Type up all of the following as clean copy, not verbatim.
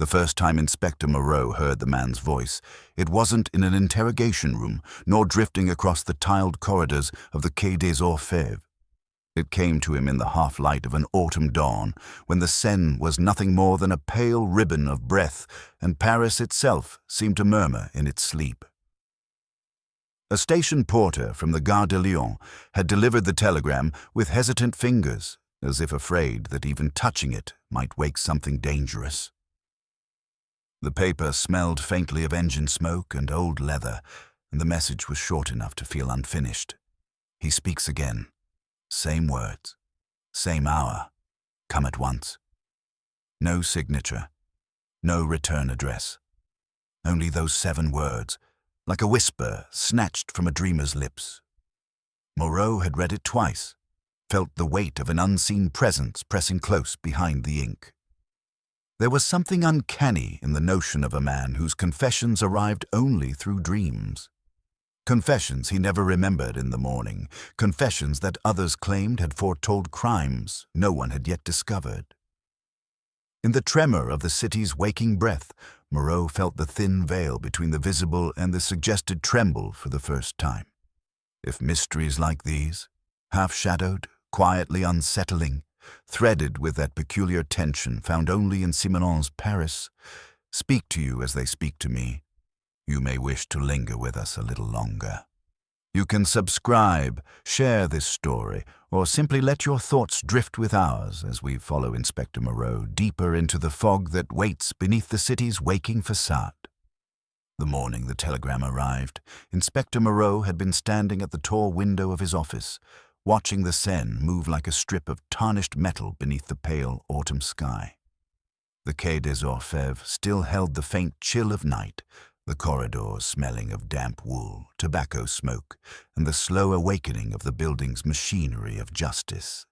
The first time Inspector Moreau heard the man's voice, it wasn't in an interrogation room, nor drifting across the tiled corridors of the Quai des Orfèvres. It came to him in the half-light of an autumn dawn, when the Seine was nothing more than a pale ribbon of breath, and Paris itself seemed to murmur in its sleep. A station porter from the Gare de Lyon had delivered the telegram with hesitant fingers, as if afraid that even touching it might wake something dangerous. The paper smelled faintly of engine smoke and old leather, and the message was short enough to feel unfinished. He speaks again. Same words. Same hour. Come at once. No signature. No return address. Only those 7 words, like a whisper snatched from a dreamer's lips. Moreau had read it twice, felt the weight of an unseen presence pressing close behind the ink. There was something uncanny in the notion of a man whose confessions arrived only through dreams. Confessions he never remembered in the morning, confessions that others claimed had foretold crimes no one had yet discovered. In the tremor of the city's waking breath, Moreau felt the thin veil between the visible and the suggested tremble for the first time. If mysteries like these, half-shadowed, quietly unsettling, threaded with that peculiar tension found only in Simenon's Paris, speak to you as they speak to me, you may wish to linger with us a little longer. You can subscribe, share this story, or simply let your thoughts drift with ours as we follow Inspector Moreau deeper into the fog that waits beneath the city's waking facade. The morning the telegram arrived, Inspector Moreau had been standing at the tall window of his office, watching the Seine move like a strip of tarnished metal beneath the pale autumn sky. The Quai des Orfèvres still held the faint chill of night, the corridors smelling of damp wool, tobacco smoke, and the slow awakening of the building's machinery of justice.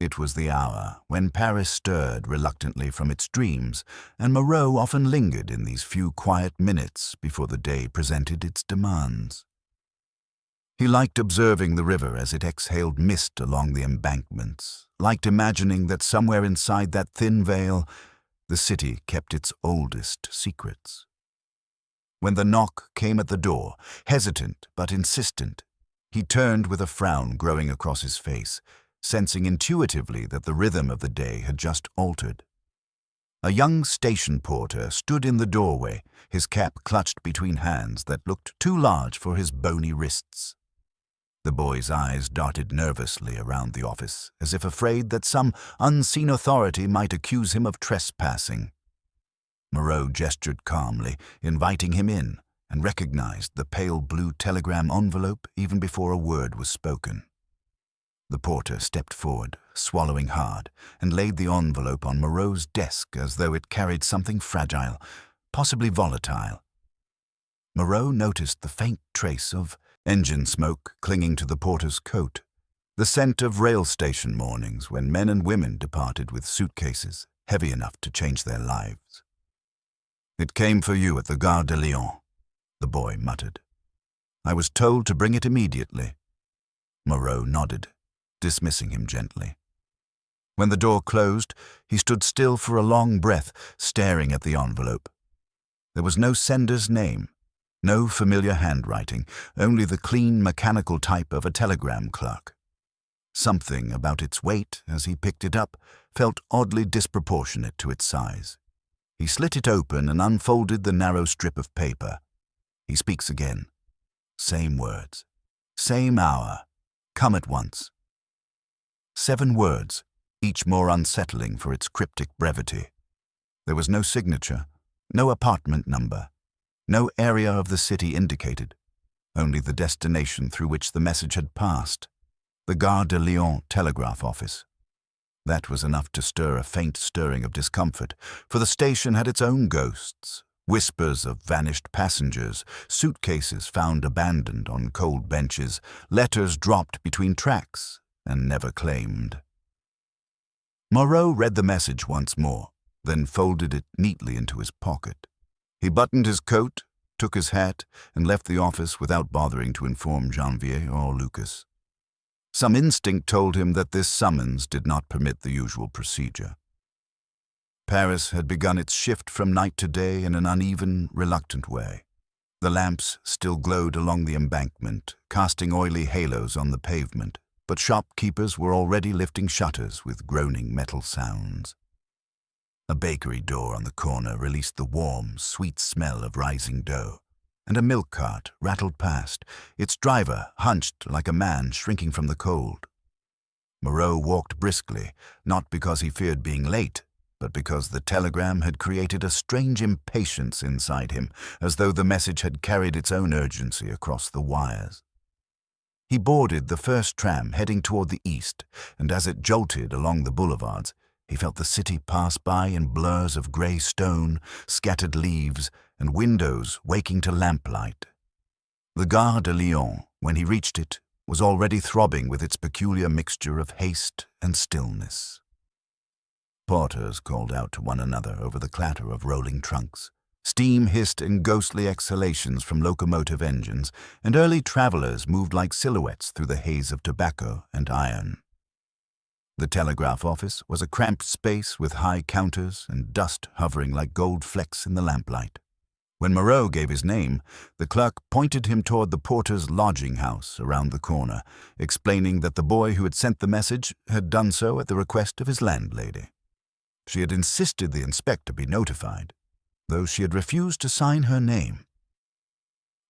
It was the hour when Paris stirred reluctantly from its dreams, and Moreau often lingered in these few quiet minutes before the day presented its demands. He liked observing the river as it exhaled mist along the embankments, liked imagining that somewhere inside that thin veil, the city kept its oldest secrets. When the knock came at the door, hesitant but insistent, he turned with a frown growing across his face, sensing intuitively that the rhythm of the day had just altered. A young station porter stood in the doorway, his cap clutched between hands that looked too large for his bony wrists. The boy's eyes darted nervously around the office, as if afraid that some unseen authority might accuse him of trespassing. Moreau gestured calmly, inviting him in, and recognized the pale blue telegram envelope even before a word was spoken. The porter stepped forward, swallowing hard, and laid the envelope on Moreau's desk as though it carried something fragile, possibly volatile. Moreau noticed the faint trace of engine smoke clinging to the porter's coat, the scent of rail station mornings when men and women departed with suitcases heavy enough to change their lives. "It came for you at the Gare de Lyon," the boy muttered. "I was told to bring it immediately." Moreau nodded, dismissing him gently. When the door closed, he stood still for a long breath, staring at the envelope. There was no sender's name, no familiar handwriting, only the clean mechanical type of a telegram clerk. Something about its weight, as he picked it up, felt oddly disproportionate to its size. He slit it open and unfolded the narrow strip of paper. He speaks again. Same words. Same hour. Come at once. 7 words, each more unsettling for its cryptic brevity. There was no signature, no apartment number, no area of the city indicated, only the destination through which the message had passed, the Gare de Lyon telegraph office. That was enough to stir a faint stirring of discomfort, for the station had its own ghosts, whispers of vanished passengers, suitcases found abandoned on cold benches, letters dropped between tracks and never claimed. Moreau read the message once more, then folded it neatly into his pocket. He buttoned his coat, took his hat, and left the office without bothering to inform Janvier or Lucas. Some instinct told him that this summons did not permit the usual procedure. Paris had begun its shift from night to day in an uneven, reluctant way. The lamps still glowed along the embankment, casting oily halos on the pavement, but shopkeepers were already lifting shutters with groaning metal sounds. A bakery door on the corner released the warm, sweet smell of rising dough, and a milk cart rattled past, its driver hunched like a man shrinking from the cold. Moreau walked briskly, not because he feared being late, but because the telegram had created a strange impatience inside him, as though the message had carried its own urgency across the wires. He boarded the first tram heading toward the east, and as it jolted along the boulevards, he felt the city pass by in blurs of grey stone, scattered leaves, and windows waking to lamplight. The Gare de Lyon, when he reached it, was already throbbing with its peculiar mixture of haste and stillness. Porters called out to one another over the clatter of rolling trunks. Steam hissed in ghostly exhalations from locomotive engines, and early travelers moved like silhouettes through the haze of tobacco and iron. The telegraph office was a cramped space with high counters and dust hovering like gold flecks in the lamplight. When Moreau gave his name, the clerk pointed him toward the porter's lodging house around the corner, explaining that the boy who had sent the message had done so at the request of his landlady. She had insisted the inspector be notified, though she had refused to sign her name.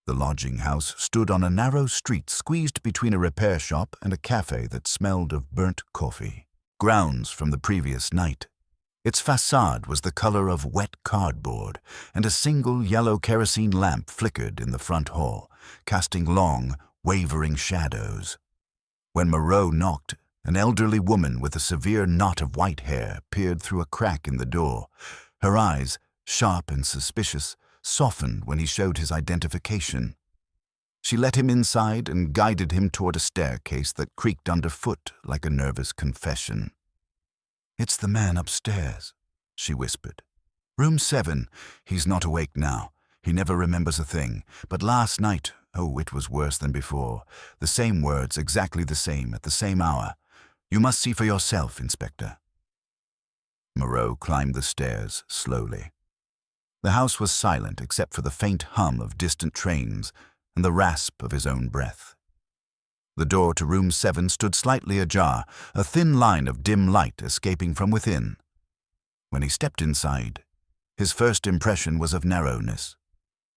The lodging house stood on a narrow street squeezed between a repair shop and a cafe that smelled of burnt coffee, grounds from the previous night. Its facade was the color of wet cardboard, and a single yellow kerosene lamp flickered in the front hall, casting long, wavering shadows. When Moreau knocked, an elderly woman with a severe knot of white hair peered through a crack in the door. Her eyes, sharp and suspicious, softened when he showed his identification. She let him inside and guided him toward a staircase that creaked underfoot like a nervous confession. "It's the man upstairs," she whispered. "Room 7. He's not awake now. He never remembers a thing. But last night, oh, it was worse than before. The same words, exactly the same, at the same hour. You must see for yourself, Inspector." Moreau climbed the stairs slowly. The house was silent except for the faint hum of distant trains and the rasp of his own breath. The door to room 7 stood slightly ajar, a thin line of dim light escaping from within. When he stepped inside, his first impression was of narrowness.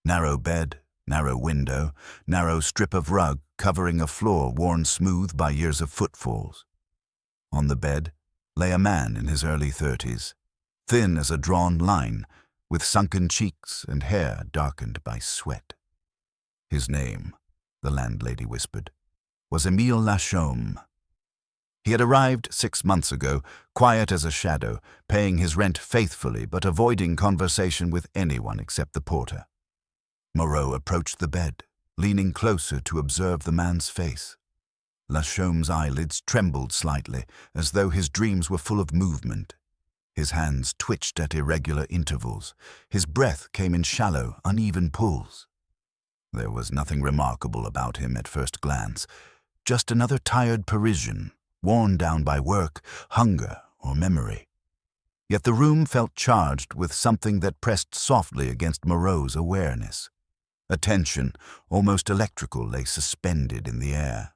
Narrow bed, narrow window, narrow strip of rug covering a floor worn smooth by years of footfalls. On the bed lay a man in his early 30s, thin as a drawn line, with sunken cheeks and hair darkened by sweat. His name, the landlady whispered, was Émile Lachaume. He had arrived 6 months ago, quiet as a shadow, paying his rent faithfully but avoiding conversation with anyone except the porter. Moreau approached the bed, leaning closer to observe the man's face. Lachaume's eyelids trembled slightly, as though his dreams were full of movement. His hands twitched at irregular intervals. His breath came in shallow, uneven pulls. There was nothing remarkable about him at first glance, just another tired Parisian, worn down by work, hunger, or memory. Yet the room felt charged with something that pressed softly against Moreau's awareness. A tension, almost electrical, lay suspended in the air.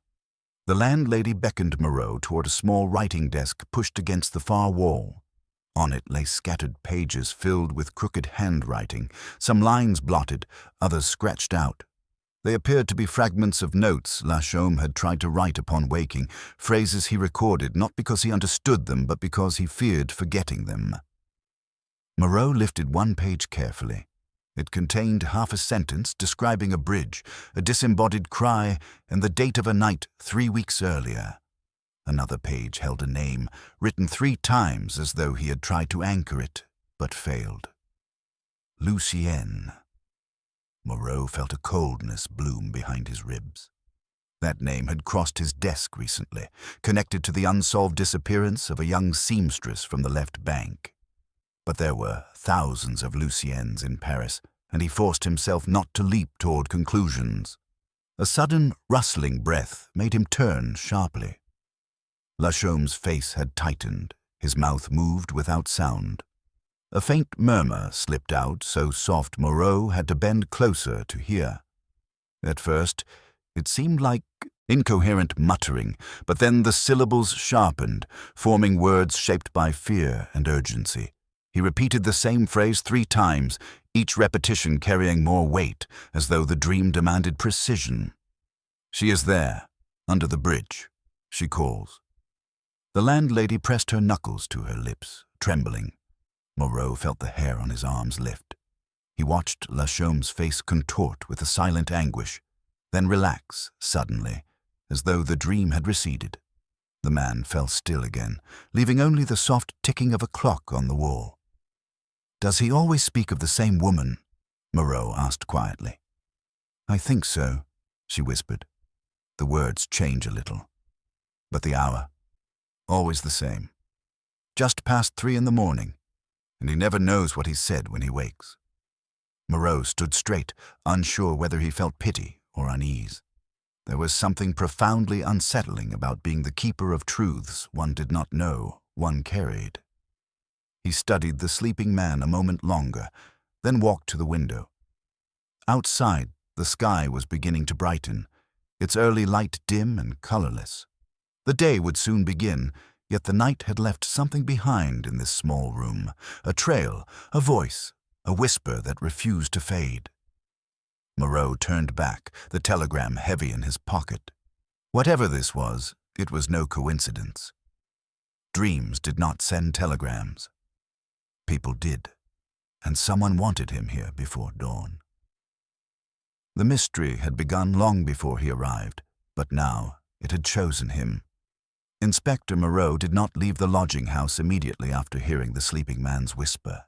The landlady beckoned Moreau toward a small writing desk pushed against the far wall. On it lay scattered pages filled with crooked handwriting, some lines blotted, others scratched out. They appeared to be fragments of notes Lachaume had tried to write upon waking, phrases he recorded not because he understood them but because he feared forgetting them. Moreau lifted one page carefully. It contained half a sentence describing a bridge, a disembodied cry, and the date of a night 3 weeks earlier. Another page held a name, written 3 times as though he had tried to anchor it, but failed. Lucienne. Moreau felt a coldness bloom behind his ribs. That name had crossed his desk recently, connected to the unsolved disappearance of a young seamstress from the left bank. But there were thousands of Luciennes in Paris, and he forced himself not to leap toward conclusions. A sudden, rustling breath made him turn sharply. Lachaume's face had tightened, his mouth moved without sound. A faint murmur slipped out, so soft Moreau had to bend closer to hear. At first, it seemed like incoherent muttering, but then the syllables sharpened, forming words shaped by fear and urgency. He repeated the same phrase 3 times, each repetition carrying more weight, as though the dream demanded precision. "She is there, under the bridge," she calls. The landlady pressed her knuckles to her lips, trembling. Moreau felt the hair on his arms lift. He watched Lachaume's face contort with a silent anguish, then relax suddenly, as though the dream had receded. The man fell still again, leaving only the soft ticking of a clock on the wall. "Does he always speak of the same woman?" Moreau asked quietly. "I think so," she whispered. The words change a little. But the hour, always the same. Just past 3 in the morning, and he never knows what he said when he wakes. Moreau stood straight, unsure whether he felt pity or unease. There was something profoundly unsettling about being the keeper of truths one did not know one carried. He studied the sleeping man a moment longer, then walked to the window. Outside, the sky was beginning to brighten, its early light dim and colorless. The day would soon begin, yet the night had left something behind in this small room, a trail, a voice, a whisper that refused to fade. Moreau turned back, the telegram heavy in his pocket. Whatever this was, it was no coincidence. Dreams did not send telegrams. People did, and someone wanted him here before dawn. The mystery had begun long before he arrived, but now it had chosen him. Inspector Moreau did not leave the lodging house immediately after hearing the sleeping man's whisper.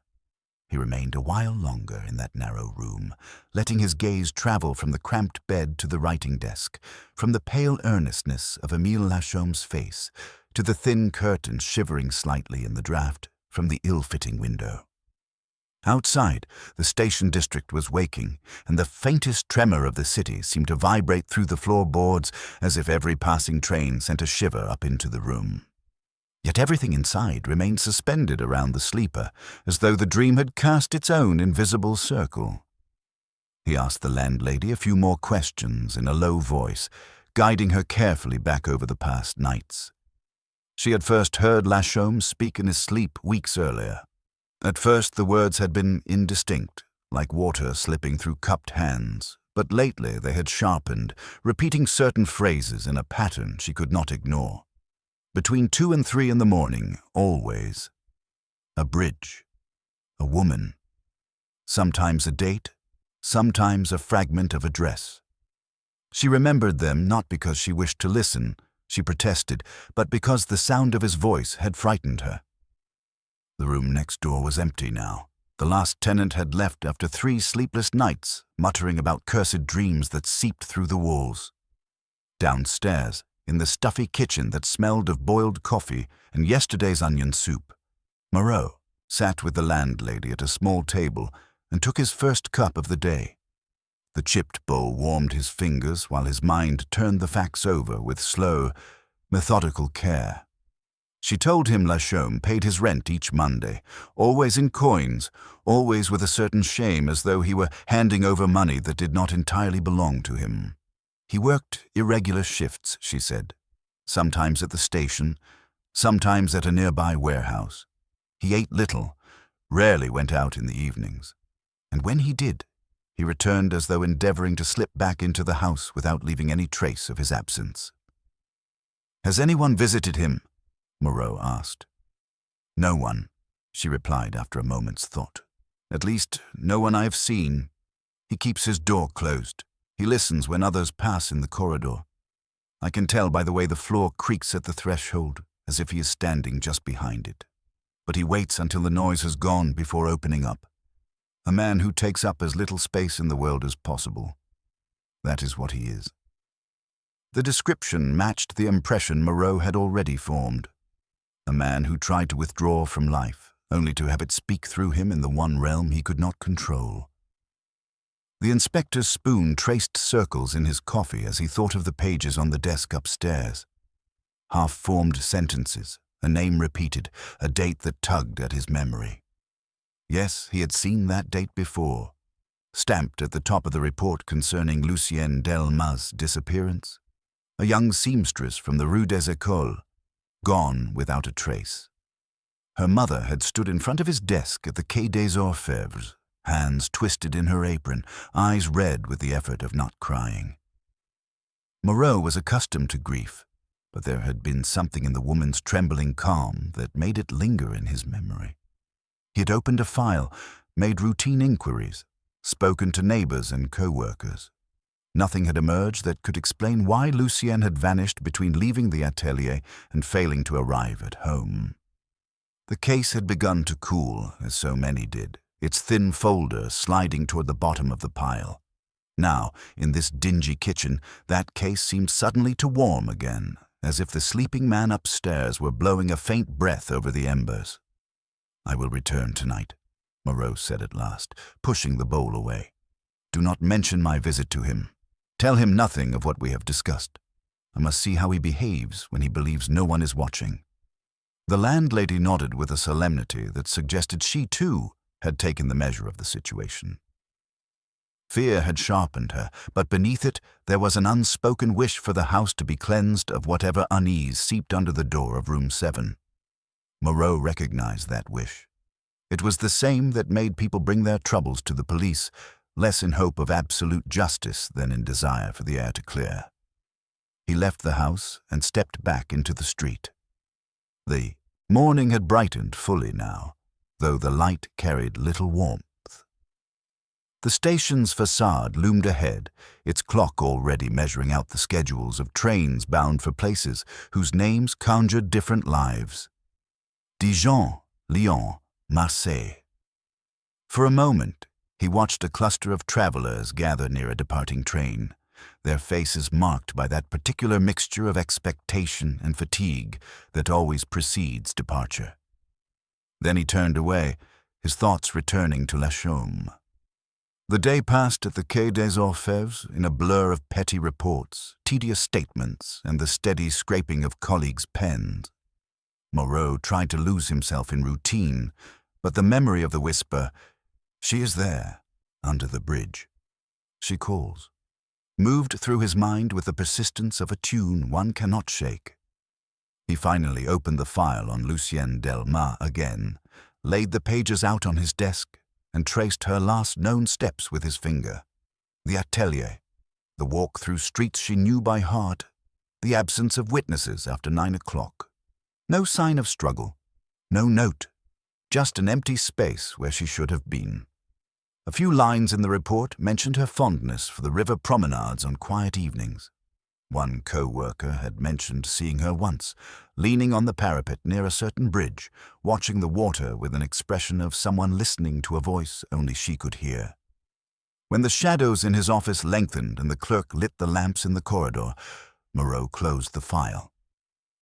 He remained a while longer in that narrow room, letting his gaze travel from the cramped bed to the writing desk, from the pale earnestness of Émile Lachaume's face to the thin curtain shivering slightly in the draught from the ill-fitting window. Outside, the station district was waking, and the faintest tremor of the city seemed to vibrate through the floorboards as if every passing train sent a shiver up into the room. Yet everything inside remained suspended around the sleeper, as though the dream had cast its own invisible circle. He asked the landlady a few more questions in a low voice, guiding her carefully back over the past nights. She had first heard Lachaume speak in his sleep weeks earlier. At first the words had been indistinct, like water slipping through cupped hands, but lately they had sharpened, repeating certain phrases in a pattern she could not ignore. Between 2 and 3 in the morning, always. A bridge. A woman. Sometimes a date, sometimes a fragment of a dress. She remembered them not because she wished to listen, she protested, but because the sound of his voice had frightened her. The room next door was empty now. The last tenant had left after 3 sleepless nights, muttering about cursed dreams that seeped through the walls. Downstairs, in the stuffy kitchen that smelled of boiled coffee and yesterday's onion soup, Moreau sat with the landlady at a small table and took his first cup of the day. The chipped bowl warmed his fingers while his mind turned the facts over with slow, methodical care. She told him Lachaume paid his rent each Monday, always in coins, always with a certain shame, as though he were handing over money that did not entirely belong to him. He worked irregular shifts, she said, sometimes at the station, sometimes at a nearby warehouse. He ate little, rarely went out in the evenings. And when he did, he returned as though endeavoring to slip back into the house without leaving any trace of his absence. "Has anyone visited him?" Moreau asked. "No one," she replied after a moment's thought. "At least, no one I have seen. He keeps his door closed. He listens when others pass in the corridor. I can tell by the way the floor creaks at the threshold, as if he is standing just behind it. But he waits until the noise has gone before opening up. A man who takes up as little space in the world as possible. That is what he is." The description matched the impression Moreau had already formed. A man who tried to withdraw from life, only to have it speak through him in the one realm he could not control. The inspector's spoon traced circles in his coffee as he thought of the pages on the desk upstairs. Half-formed sentences, a name repeated, a date that tugged at his memory. Yes, he had seen that date before, stamped at the top of the report concerning Lucienne Delma's disappearance. A young seamstress from the Rue des Écoles, gone without a trace. Her mother had stood in front of his desk at the Quai des Orfèvres, hands twisted in her apron, eyes red with the effort of not crying. Moreau was accustomed to grief, but there had been something in the woman's trembling calm that made it linger in his memory. He had opened a file, made routine inquiries, spoken to neighbors and co-workers. Nothing had emerged that could explain why Lucienne had vanished between leaving the atelier and failing to arrive at home. The case had begun to cool, as so many did, its thin folder sliding toward the bottom of the pile. Now, in this dingy kitchen, that case seemed suddenly to warm again, as if the sleeping man upstairs were blowing a faint breath over the embers. "I will return tonight," Moreau said at last, pushing the bowl away. "Do not mention my visit to him. Tell him nothing of what we have discussed. I must see how he behaves when he believes no one is watching." The landlady nodded with a solemnity that suggested she, too, had taken the measure of the situation. Fear had sharpened her, but beneath it there was an unspoken wish for the house to be cleansed of whatever unease seeped under the door of room 7. Moreau recognized that wish. It was the same that made people bring their troubles to the police, less in hope of absolute justice than in desire for the air to clear. He left the house and stepped back into the street. The morning had brightened fully now, though the light carried little warmth. The station's facade loomed ahead, its clock already measuring out the schedules of trains bound for places whose names conjured different lives. Dijon, Lyon, Marseille. For a moment, he watched a cluster of travelers gather near a departing train, their faces marked by that particular mixture of expectation and fatigue that always precedes departure. Then he turned away, his thoughts returning to La Chaume. The day passed at the Quai des Orfèvres in a blur of petty reports, tedious statements, and the steady scraping of colleagues' pens. Moreau tried to lose himself in routine, but the memory of the whisper, "She is there, under the bridge. She calls," moved through his mind with the persistence of a tune one cannot shake. He finally opened the file on Lucienne Delma again, laid the pages out on his desk, and traced her last known steps with his finger. The atelier, the walk through streets she knew by heart, the absence of witnesses after 9 o'clock. No sign of struggle, no note, just an empty space where she should have been. A few lines in the report mentioned her fondness for the river promenades on quiet evenings. One co-worker had mentioned seeing her once, leaning on the parapet near a certain bridge, watching the water with an expression of someone listening to a voice only she could hear. When the shadows in his office lengthened and the clerk lit the lamps in the corridor, Moreau closed the file.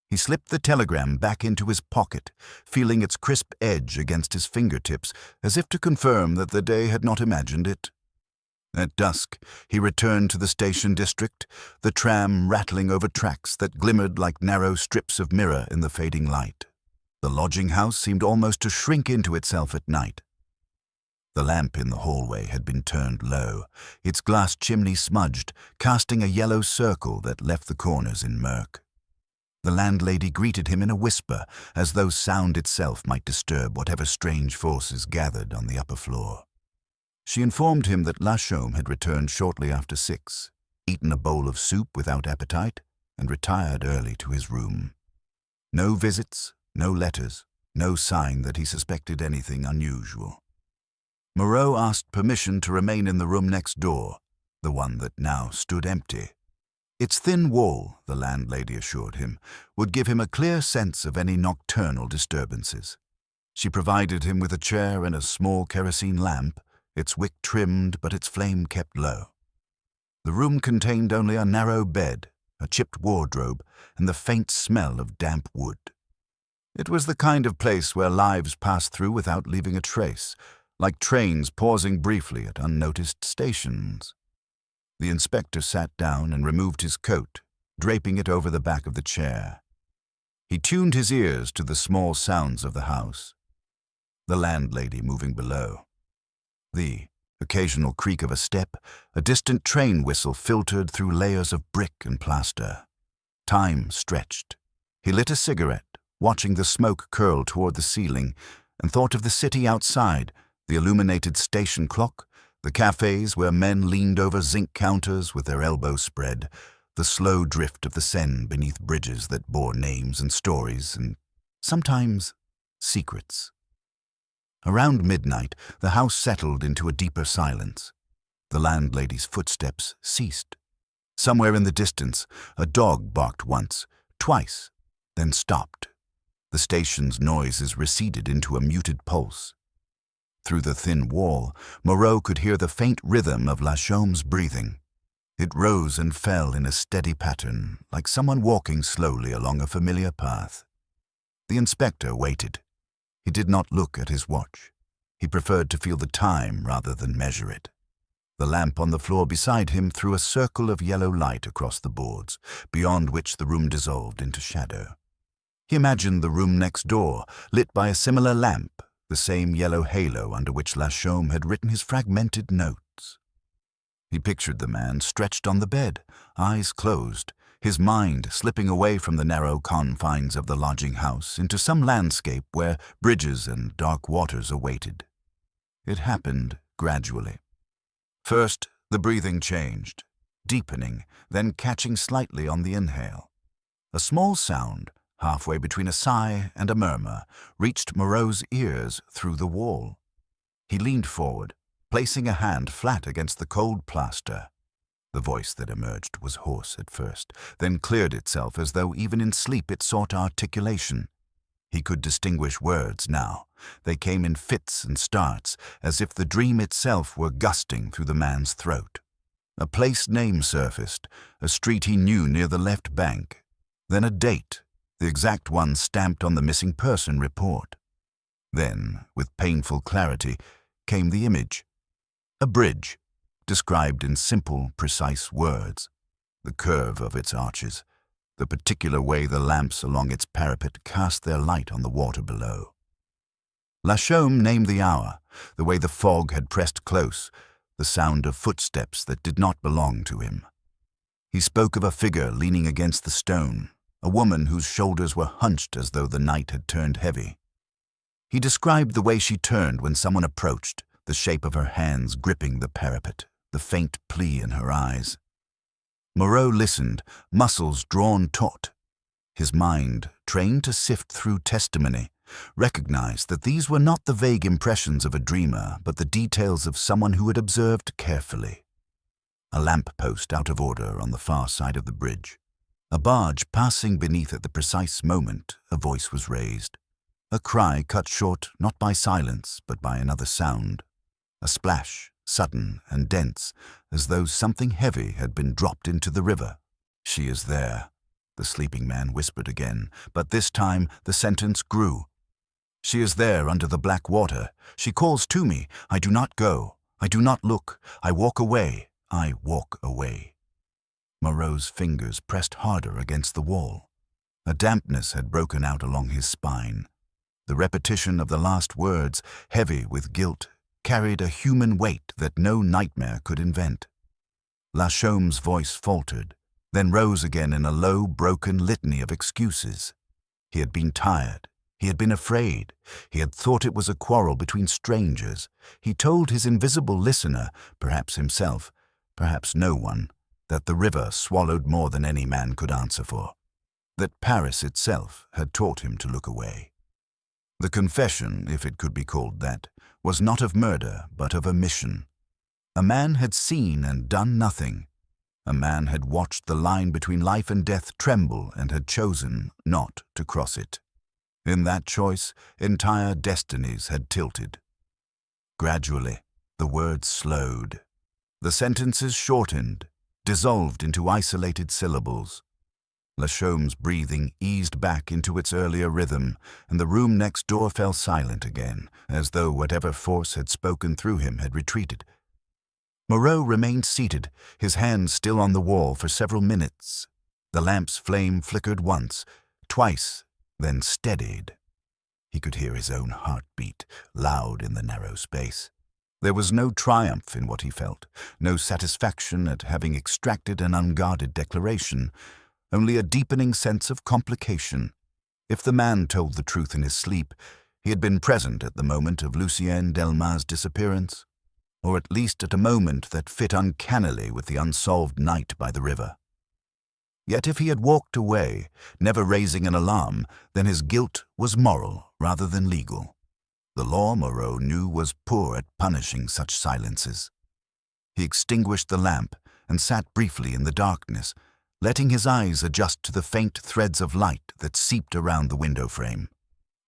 He slipped the telegram back into his pocket, feeling its crisp edge against his fingertips, as if to confirm that the day had not imagined it. At dusk, he returned to the station district, the tram rattling over tracks that glimmered like narrow strips of mirror in the fading light. The lodging house seemed almost to shrink into itself at night. The lamp in the hallway had been turned low, its glass chimney smudged, casting a yellow circle that left the corners in murk. The landlady greeted him in a whisper, as though sound itself might disturb whatever strange forces gathered on the upper floor. She informed him that La Chaume had returned shortly after 6, eaten a bowl of soup without appetite, and retired early to his room. No visits, no letters, no sign that he suspected anything unusual. Moreau asked permission to remain in the room next door, the one that now stood empty. Its thin wall, the landlady assured him, would give him a clear sense of any nocturnal disturbances. She provided him with a chair and a small kerosene lamp, its wick trimmed but its flame kept low. The room contained only a narrow bed, a chipped wardrobe, and the faint smell of damp wood. It was the kind of place where lives pass through without leaving a trace, like trains pausing briefly at unnoticed stations. The inspector sat down and removed his coat, draping it over the back of the chair. He tuned his ears to the small sounds of the house. the landlady moving below. The occasional creak of a step, a distant train whistle filtered through layers of brick and plaster. Time stretched. He lit a cigarette, watching the smoke curl toward the ceiling, and thought of the city outside, the illuminated station clock, the cafes where men leaned over zinc counters with their elbows spread, the slow drift of the Seine beneath bridges that bore names and stories and, sometimes, secrets. Around midnight, the house settled into a deeper silence. The landlady's footsteps ceased. Somewhere in the distance, a dog barked once, twice, then stopped. The station's noises receded into a muted pulse. Through the thin wall, Moreau could hear the faint rhythm of Lachaume's breathing. It rose and fell in a steady pattern, like someone walking slowly along a familiar path. The inspector waited. He did not look at his watch. He preferred to feel the time rather than measure it. The lamp on the floor beside him threw a circle of yellow light across the boards, beyond which the room dissolved into shadow. He imagined the room next door, lit by a similar lamp, the same yellow halo under which Lachaume had written his fragmented notes. He pictured the man stretched on the bed, eyes closed, his mind slipping away from the narrow confines of the lodging house into some landscape where bridges and dark waters awaited. It happened gradually. First, the breathing changed, deepening, then catching slightly on the inhale. A small sound, halfway between a sigh and a murmur, reached Moreau's ears through the wall. He leaned forward, placing a hand flat against the cold plaster. The voice that emerged was hoarse at first, then cleared itself as though even in sleep it sought articulation. He could distinguish words now. They came in fits and starts, as if the dream itself were gusting through the man's throat. A place name surfaced, a street he knew near the left bank. Then a date, the exact one stamped on the missing person report. Then, with painful clarity, came the image. A bridge, described in simple, precise words. The curve of its arches, the particular way the lamps along its parapet cast their light on the water below. Lachaume named the hour, the way the fog had pressed close, the sound of footsteps that did not belong to him. He spoke of a figure leaning against the stone, a woman whose shoulders were hunched as though the night had turned heavy. He described the way she turned when someone approached, the shape of her hands gripping the parapet, the faint plea in her eyes. Moreau listened, muscles drawn taut. His mind, trained to sift through testimony, recognized that these were not the vague impressions of a dreamer, but the details of someone who had observed carefully. A lamp-post out of order on the far side of the bridge. A barge passing beneath at the precise moment a voice was raised. A cry cut short not by silence, but by another sound. A splash, sudden and dense, as though something heavy had been dropped into the river. "She is there," the sleeping man whispered again, but this time the sentence grew. "She is there under the black water. She calls to me. I do not go. I do not look. I walk away. I walk away." Moreau's fingers pressed harder against the wall. A dampness had broken out along his spine. The repetition of the last words, heavy with guilt, carried a human weight that no nightmare could invent. Lachaume's voice faltered, then rose again in a low, broken litany of excuses. He had been tired. He had been afraid. He had thought it was a quarrel between strangers. He told his invisible listener, perhaps himself, perhaps no one, that the river swallowed more than any man could answer for, that Paris itself had taught him to look away. The confession, if it could be called that, was not of murder, but of omission. A man had seen and done nothing. A man had watched the line between life and death tremble and had chosen not to cross it. In that choice, entire destinies had tilted. Gradually, the words slowed. The sentences shortened, dissolved into isolated syllables. Lachaume's breathing eased back into its earlier rhythm, and the room next door fell silent again, as though whatever force had spoken through him had retreated. Moreau remained seated, his hands still on the wall for several minutes. The lamp's flame flickered once, twice, then steadied. He could hear his own heartbeat, loud in the narrow space. There was no triumph in what he felt, no satisfaction at having extracted an unguarded declaration, only a deepening sense of complication. If the man told the truth in his sleep, he had been present at the moment of Lucien Delmas' disappearance, or at least at a moment that fit uncannily with the unsolved night by the river. Yet if he had walked away, never raising an alarm, then his guilt was moral rather than legal. The law, Moreau knew, was poor at punishing such silences. He extinguished the lamp and sat briefly in the darkness, letting his eyes adjust to the faint threads of light that seeped around the window frame.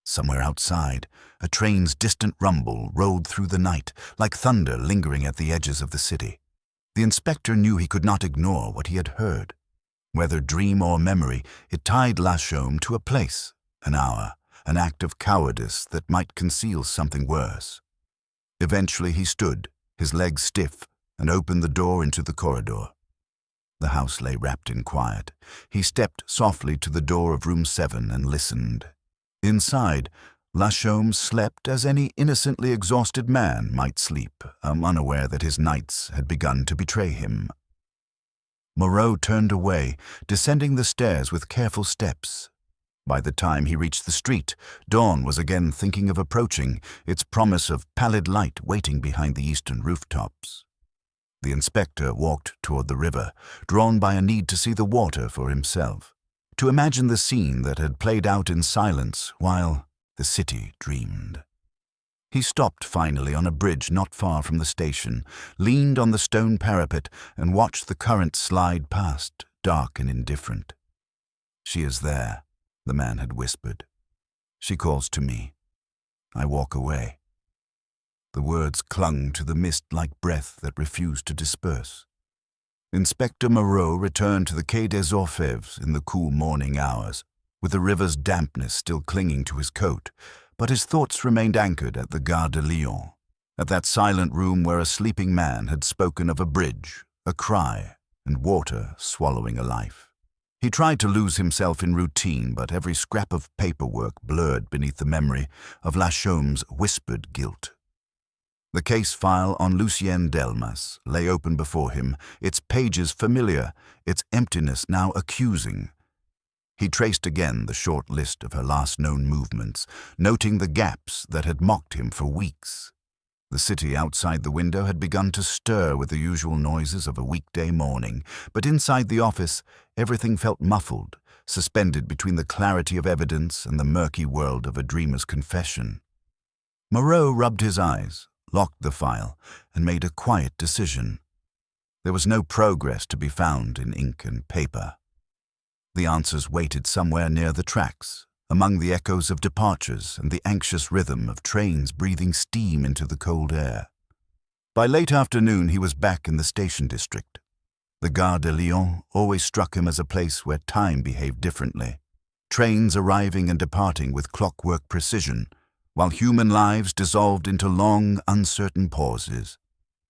Somewhere outside, a train's distant rumble rolled through the night, like thunder lingering at the edges of the city. The inspector knew he could not ignore what he had heard. Whether dream or memory, it tied Lachaume to a place, an hour, an act of cowardice that might conceal something worse. Eventually he stood, his legs stiff, and opened the door into the corridor. The house lay wrapped in quiet. He stepped softly to the door of room 7 and listened. Inside, Lachaume slept as any innocently exhausted man might sleep, unaware that his nights had begun to betray him. Moreau turned away, descending the stairs with careful steps. By the time he reached the street, dawn was again thinking of approaching, its promise of pallid light waiting behind the eastern rooftops. The inspector walked toward the river, drawn by a need to see the water for himself, to imagine the scene that had played out in silence while the city dreamed. He stopped finally on a bridge not far from the station, leaned on the stone parapet, and watched the current slide past, dark and indifferent. "She is there," the man had whispered. "She calls to me. I walk away." The words clung to the mist like breath that refused to disperse. Inspector Moreau returned to the Quai des Orfèvres in the cool morning hours, with the river's dampness still clinging to his coat, but his thoughts remained anchored at the Gare de Lyon, at that silent room where a sleeping man had spoken of a bridge, a cry, and water swallowing a life. He tried to lose himself in routine, but every scrap of paperwork blurred beneath the memory of Lachaume's whispered guilt. The case file on Lucien Delmas lay open before him, its pages familiar, its emptiness now accusing. He traced again the short list of her last known movements, noting the gaps that had mocked him for weeks. The city outside the window had begun to stir with the usual noises of a weekday morning, but inside the office everything felt muffled, suspended between the clarity of evidence and the murky world of a dreamer's confession. Moreau rubbed his eyes, locked the file, and made a quiet decision. There was no progress to be found in ink and paper. The answers waited somewhere near the tracks, among the echoes of departures and the anxious rhythm of trains breathing steam into the cold air. By late afternoon he was back in the station district. The Gare de Lyon always struck him as a place where time behaved differently, trains arriving and departing with clockwork precision, while human lives dissolved into long, uncertain pauses.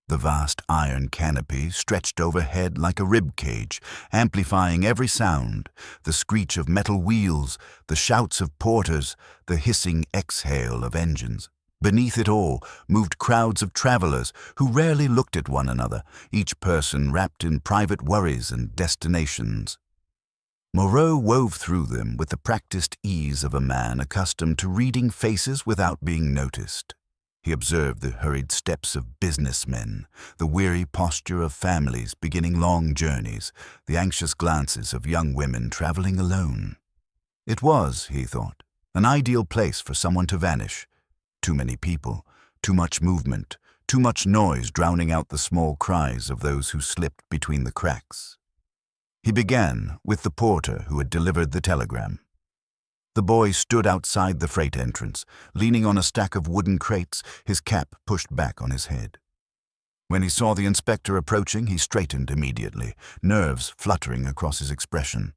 The vast iron canopy stretched overhead like a rib cage, amplifying every sound, the screech of metal wheels, the shouts of porters, the hissing exhale of engines. Beneath it all moved crowds of travelers who rarely looked at one another, each person wrapped in private worries and destinations. Moreau wove through them with the practiced ease of a man accustomed to reading faces without being noticed. He observed the hurried steps of businessmen, the weary posture of families beginning long journeys, the anxious glances of young women traveling alone. It was, he thought, an ideal place for someone to vanish. Too many people, too much movement, too much noise drowning out the small cries of those who slipped between the cracks. He began with the porter who had delivered the telegram. The boy stood outside the freight entrance, leaning on a stack of wooden crates, his cap pushed back on his head. When he saw the inspector approaching, he straightened immediately, nerves fluttering across his expression.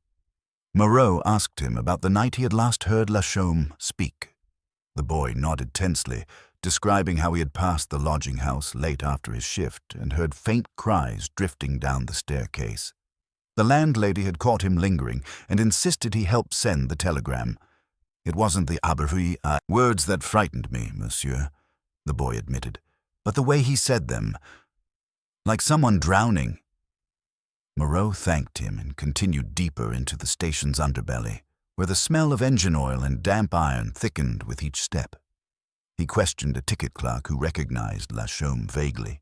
Moreau asked him about the night he had last heard Lachaume speak. The boy nodded tensely, describing how he had passed the lodging house late after his shift and heard faint cries drifting down the staircase. The landlady had caught him lingering and insisted he help send the telegram. It wasn't the abri words that frightened me, monsieur, the boy admitted, but the way he said them, like someone drowning. Moreau thanked him and continued deeper into the station's underbelly, where the smell of engine oil and damp iron thickened with each step. He questioned a ticket clerk who recognized Lachaume vaguely,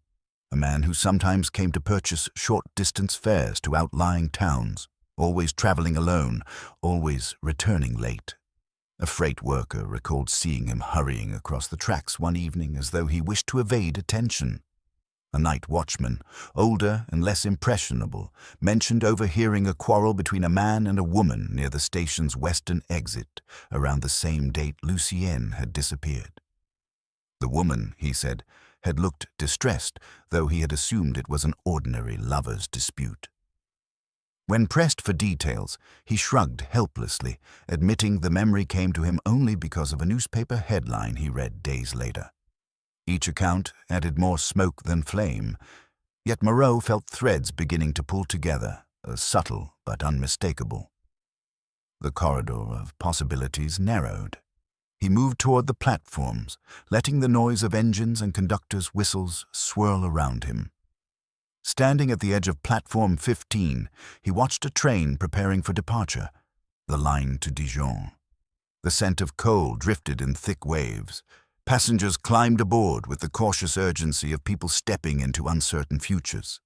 a man who sometimes came to purchase short-distance fares to outlying towns, always traveling alone, always returning late. A freight worker recalled seeing him hurrying across the tracks one evening as though he wished to evade attention. A night watchman, older and less impressionable, mentioned overhearing a quarrel between a man and a woman near the station's western exit around the same date Lucienne had disappeared. The woman, he said, had looked distressed, though he had assumed it was an ordinary lover's dispute. When pressed for details, he shrugged helplessly, admitting the memory came to him only because of a newspaper headline he read days later. Each account added more smoke than flame, yet Moreau felt threads beginning to pull together, subtle but unmistakable. The corridor of possibilities narrowed. He moved toward the platforms, letting the noise of engines and conductors' whistles swirl around him. Standing at the edge of platform 15, he watched a train preparing for departure, the line to Dijon. The scent of coal drifted in thick waves. Passengers climbed aboard with the cautious urgency of people stepping into uncertain futures.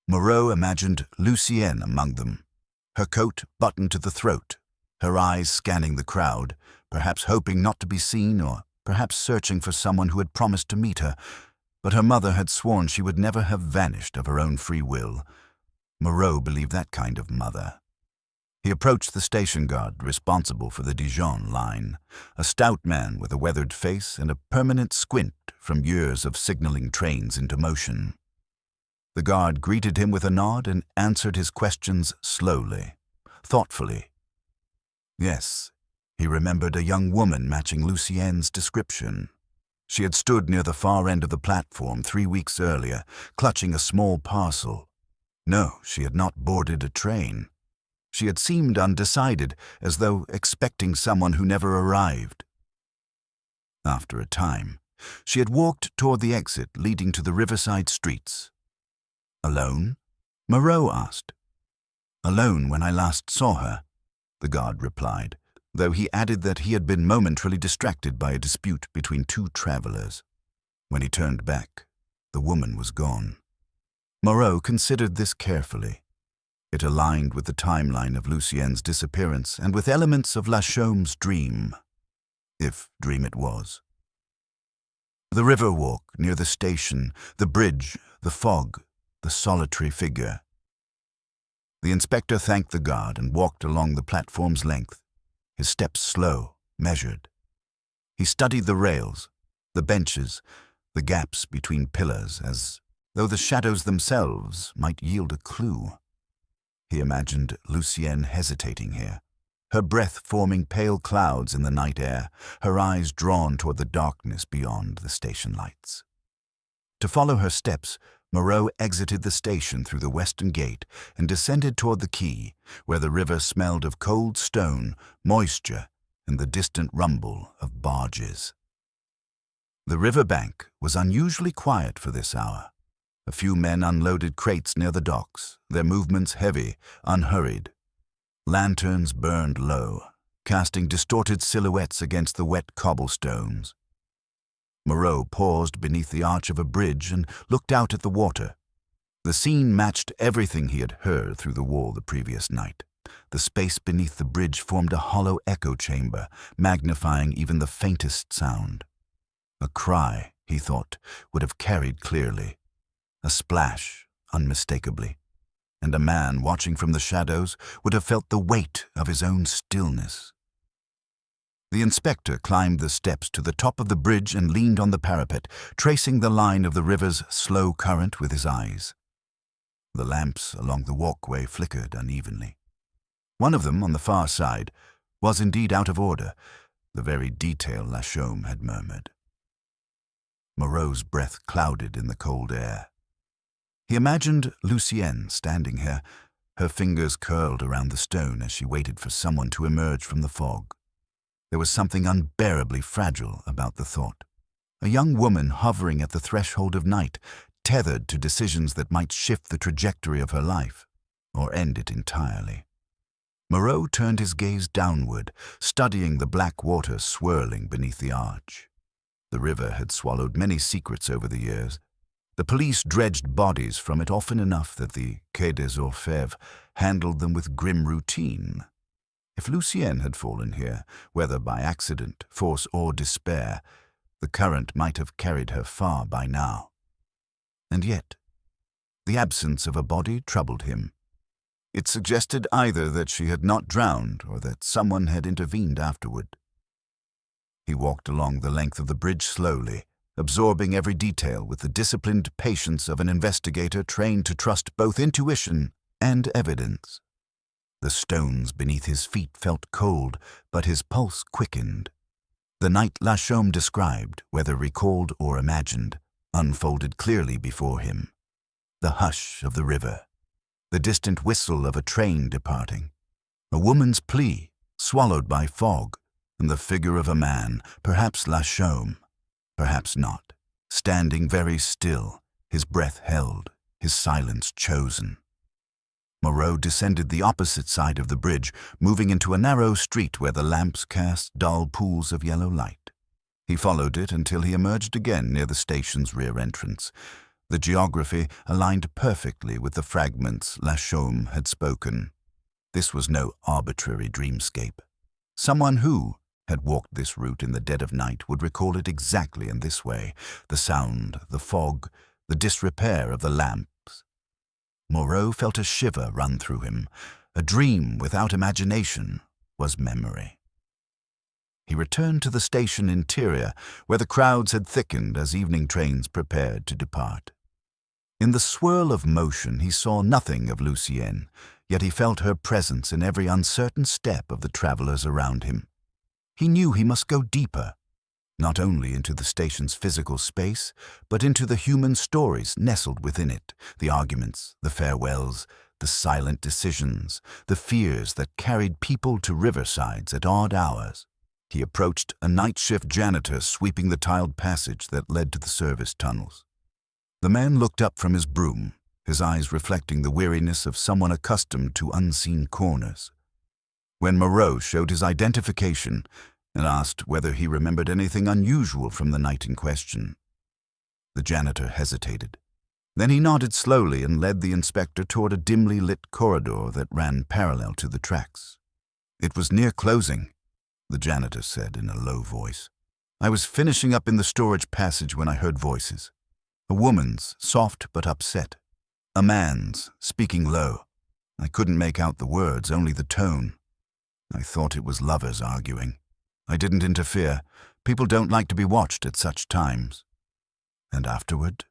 Moreau imagined Lucienne among them, her coat buttoned to the throat, her eyes scanning the crowd, perhaps hoping not to be seen or perhaps searching for someone who had promised to meet her, but her mother had sworn she would never have vanished of her own free will. Moreau believed that kind of mother. He approached the station guard responsible for the Dijon line, a stout man with a weathered face and a permanent squint from years of signaling trains into motion. The guard greeted him with a nod and answered his questions slowly, thoughtfully. Yes, he remembered a young woman matching Lucienne's description. She had stood near the far end of the platform 3 weeks earlier, clutching a small parcel. No, she had not boarded a train. She had seemed undecided, as though expecting someone who never arrived. After a time, she had walked toward the exit leading to the riverside streets. Alone? Moreau asked. Alone when I last saw her, the guard replied, though he added that he had been momentarily distracted by a dispute between two travelers. When he turned back, the woman was gone. Moreau considered this carefully. It aligned with the timeline of Lucienne's disappearance and with elements of Lachaume's dream, if dream it was. The river walk near the station, the bridge, the fog, the solitary figure. The inspector thanked the guard and walked along the platform's length, his steps slow, measured. He studied the rails, the benches, the gaps between pillars, as though the shadows themselves might yield a clue. He imagined Lucienne hesitating here, her breath forming pale clouds in the night air, her eyes drawn toward the darkness beyond the station lights. To follow her steps, Moreau exited the station through the western gate and descended toward the quay, where the river smelled of cold stone, moisture, and the distant rumble of barges. The river bank was unusually quiet for this hour. A few men unloaded crates near the docks, their movements heavy, unhurried. Lanterns burned low, casting distorted silhouettes against the wet cobblestones. Moreau paused beneath the arch of a bridge and looked out at the water. The scene matched everything he had heard through the wall the previous night. The space beneath the bridge formed a hollow echo chamber, magnifying even the faintest sound. A cry, he thought, would have carried clearly. A splash, unmistakably. And a man watching from the shadows would have felt the weight of his own stillness. The inspector climbed the steps to the top of the bridge and leaned on the parapet, tracing the line of the river's slow current with his eyes. The lamps along the walkway flickered unevenly. One of them, on the far side, was indeed out of order, the very detail Lachaume had murmured. Moreau's breath clouded in the cold air. He imagined Lucienne standing here, her fingers curled around the stone as she waited for someone to emerge from the fog. There was something unbearably fragile about the thought. A young woman hovering at the threshold of night, tethered to decisions that might shift the trajectory of her life, or end it entirely. Moreau turned his gaze downward, studying the black water swirling beneath the arch. The river had swallowed many secrets over the years. The police dredged bodies from it often enough that the Quai des Orfèvres handled them with grim routine. If Lucienne had fallen here, whether by accident, force, or despair, the current might have carried her far by now. And yet, the absence of a body troubled him. It suggested either that she had not drowned or that someone had intervened afterward. He walked along the length of the bridge slowly, absorbing every detail with the disciplined patience of an investigator trained to trust both intuition and evidence. The stones beneath his feet felt cold, but his pulse quickened. The night Lachaume described, whether recalled or imagined, unfolded clearly before him. The hush of the river, the distant whistle of a train departing, a woman's plea, swallowed by fog, and the figure of a man, perhaps Lachaume, perhaps not, standing very still, his breath held, his silence chosen. Moreau descended the opposite side of the bridge, moving into a narrow street where the lamps cast dull pools of yellow light. He followed it until he emerged again near the station's rear entrance. The geography aligned perfectly with the fragments Lachaume had spoken. This was no arbitrary dreamscape. Someone who had walked this route in the dead of night would recall it exactly in this way: the sound, the fog, the disrepair of the lamps. Moreau felt a shiver run through him. A dream without imagination was memory. He returned to the station interior, where the crowds had thickened as evening trains prepared to depart. In the swirl of motion he saw nothing of Lucienne, yet he felt her presence in every uncertain step of the travelers around him. He knew he must go deeper, not only into the station's physical space, but into the human stories nestled within it, the arguments, the farewells, the silent decisions, the fears that carried people to riversides at odd hours. He approached a night shift janitor sweeping the tiled passage that led to the service tunnels. The man looked up from his broom, his eyes reflecting the weariness of someone accustomed to unseen corners. When Moreau showed his identification and asked whether he remembered anything unusual from the night in question, the janitor hesitated. Then he nodded slowly and led the inspector toward a dimly lit corridor that ran parallel to the tracks. "It was near closing," the janitor said in a low voice. "I was finishing up in the storage passage when I heard voices. A woman's, soft but upset. A man's, speaking low. I couldn't make out the words, only the tone. I thought it was lovers arguing. I didn't interfere. People don't like to be watched at such times." "And afterward?"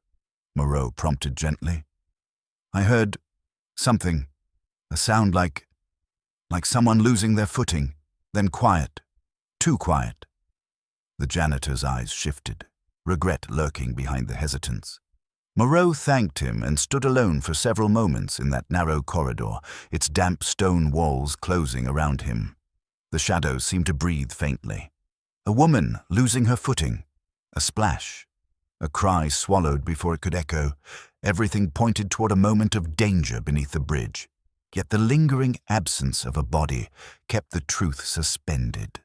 Moreau prompted gently. "I heard something, a sound like someone losing their footing, then quiet, too quiet." The janitor's eyes shifted, regret lurking behind the hesitance. Moreau thanked him and stood alone for several moments in that narrow corridor, its damp stone walls closing around him. The shadows seemed to breathe faintly. A woman losing her footing. A splash. A cry swallowed before it could echo. Everything pointed toward a moment of danger beneath the bridge. Yet the lingering absence of a body kept the truth suspended.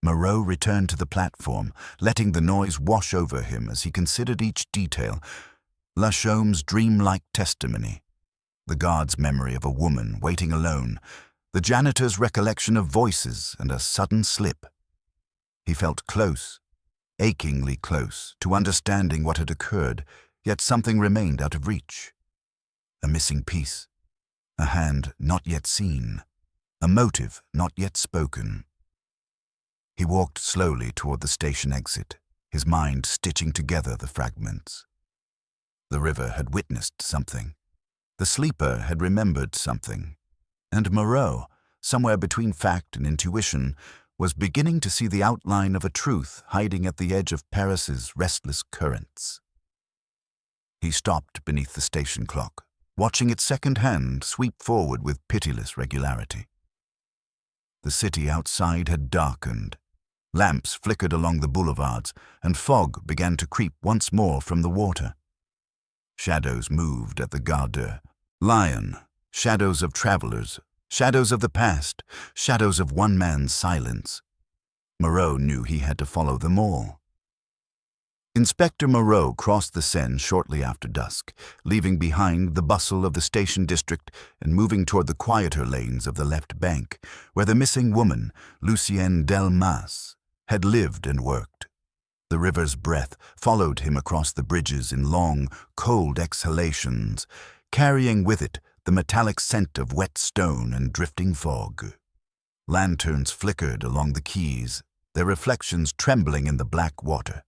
Moreau returned to the platform, letting the noise wash over him as he considered each detail. Lachaume's dreamlike testimony, the guard's memory of a woman waiting alone, the janitor's recollection of voices and a sudden slip. He felt close, achingly close, to understanding what had occurred, yet something remained out of reach. A missing piece, a hand not yet seen, a motive not yet spoken. He walked slowly toward the station exit, his mind stitching together the fragments. The river had witnessed something. The sleeper had remembered something. And Moreau, somewhere between fact and intuition, was beginning to see the outline of a truth hiding at the edge of Paris's restless currents. He stopped beneath the station clock, watching its second hand sweep forward with pitiless regularity. The city outside had darkened. Lamps flickered along the boulevards, and fog began to creep once more from the water. Shadows moved at the Gare de Lyon, shadows of travelers, shadows of the past, shadows of one man's silence. Moreau knew he had to follow them all. Inspector Moreau crossed the Seine shortly after dusk, leaving behind the bustle of the station district and moving toward the quieter lanes of the left bank, where the missing woman, Lucienne Delmas, had lived and worked. The river's breath followed him across the bridges in long, cold exhalations, carrying with it the metallic scent of wet stone and drifting fog. Lanterns flickered along the quays, their reflections trembling in the black water.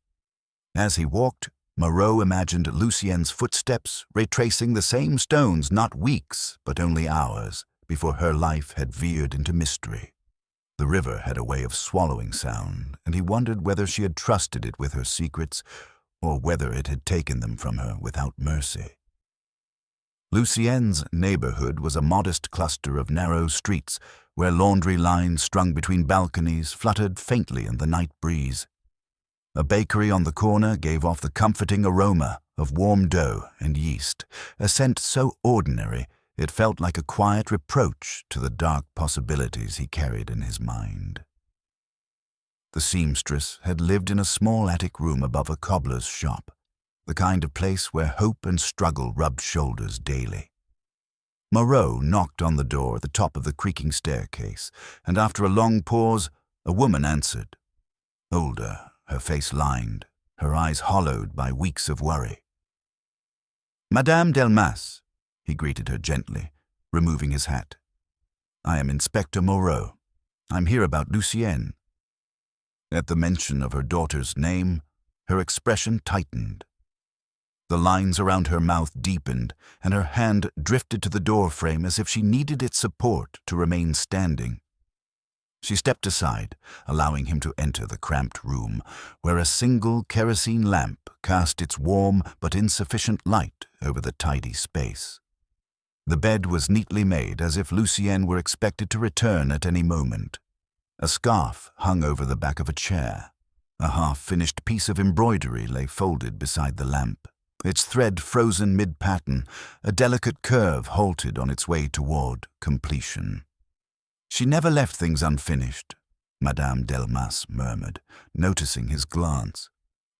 As he walked, Moreau imagined Lucienne's footsteps retracing the same stones not weeks, but only hours, before her life had veered into mystery. The river had a way of swallowing sound, and he wondered whether she had trusted it with her secrets, or whether it had taken them from her without mercy. Lucienne's neighborhood was a modest cluster of narrow streets, where laundry lines strung between balconies fluttered faintly in the night breeze. A bakery on the corner gave off the comforting aroma of warm dough and yeast, a scent so ordinary it felt like a quiet reproach to the dark possibilities he carried in his mind. The seamstress had lived in a small attic room above a cobbler's shop, the kind of place where hope and struggle rubbed shoulders daily. Moreau knocked on the door at the top of the creaking staircase, and after a long pause, a woman answered. Older, her face lined, her eyes hollowed by weeks of worry. "Madame Delmas," he greeted her gently, removing his hat. "I am Inspector Moreau. I'm here about Lucienne." At the mention of her daughter's name, her expression tightened. The lines around her mouth deepened, and her hand drifted to the door frame as if she needed its support to remain standing. She stepped aside, allowing him to enter the cramped room, where a single kerosene lamp cast its warm but insufficient light over the tidy space. The bed was neatly made, as if Lucienne were expected to return at any moment. A scarf hung over the back of a chair. A half-finished piece of embroidery lay folded beside the lamp, its thread frozen mid-pattern, a delicate curve halted on its way toward completion. "She never left things unfinished," Madame Delmas murmured, noticing his glance.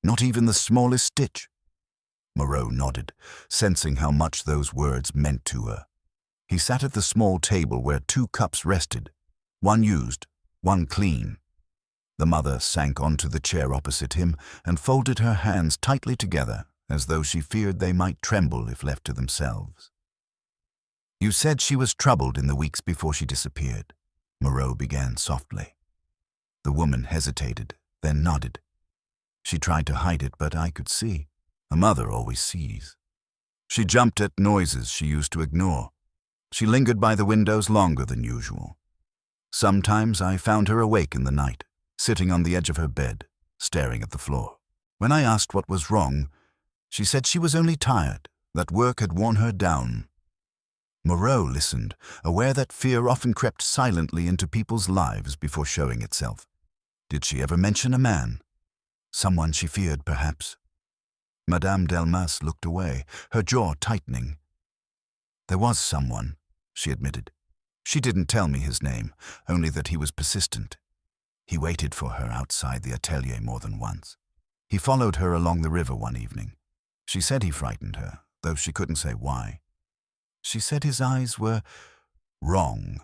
"Not even the smallest stitch." Moreau nodded, sensing how much those words meant to her. He sat at the small table where 2 cups rested, one used, one clean. The mother sank onto the chair opposite him and folded her hands tightly together, as though she feared they might tremble if left to themselves. "You said she was troubled in the weeks before she disappeared," Moreau began softly. The woman hesitated, then nodded. "She tried to hide it, but I could see. A mother always sees. She jumped at noises she used to ignore. She lingered by the windows longer than usual. Sometimes I found her awake in the night, sitting on the edge of her bed, staring at the floor. When I asked what was wrong, she said she was only tired, that work had worn her down." Moreau listened, aware that fear often crept silently into people's lives before showing itself. Did she ever mention a man? Someone she feared, perhaps? Madame Delmas looked away, her jaw tightening. "There was someone," she admitted. "She didn't tell me his name, only that he was persistent. He waited for her outside the atelier more than once. He followed her along the river one evening. She said he frightened her, though she couldn't say why. She said his eyes were wrong."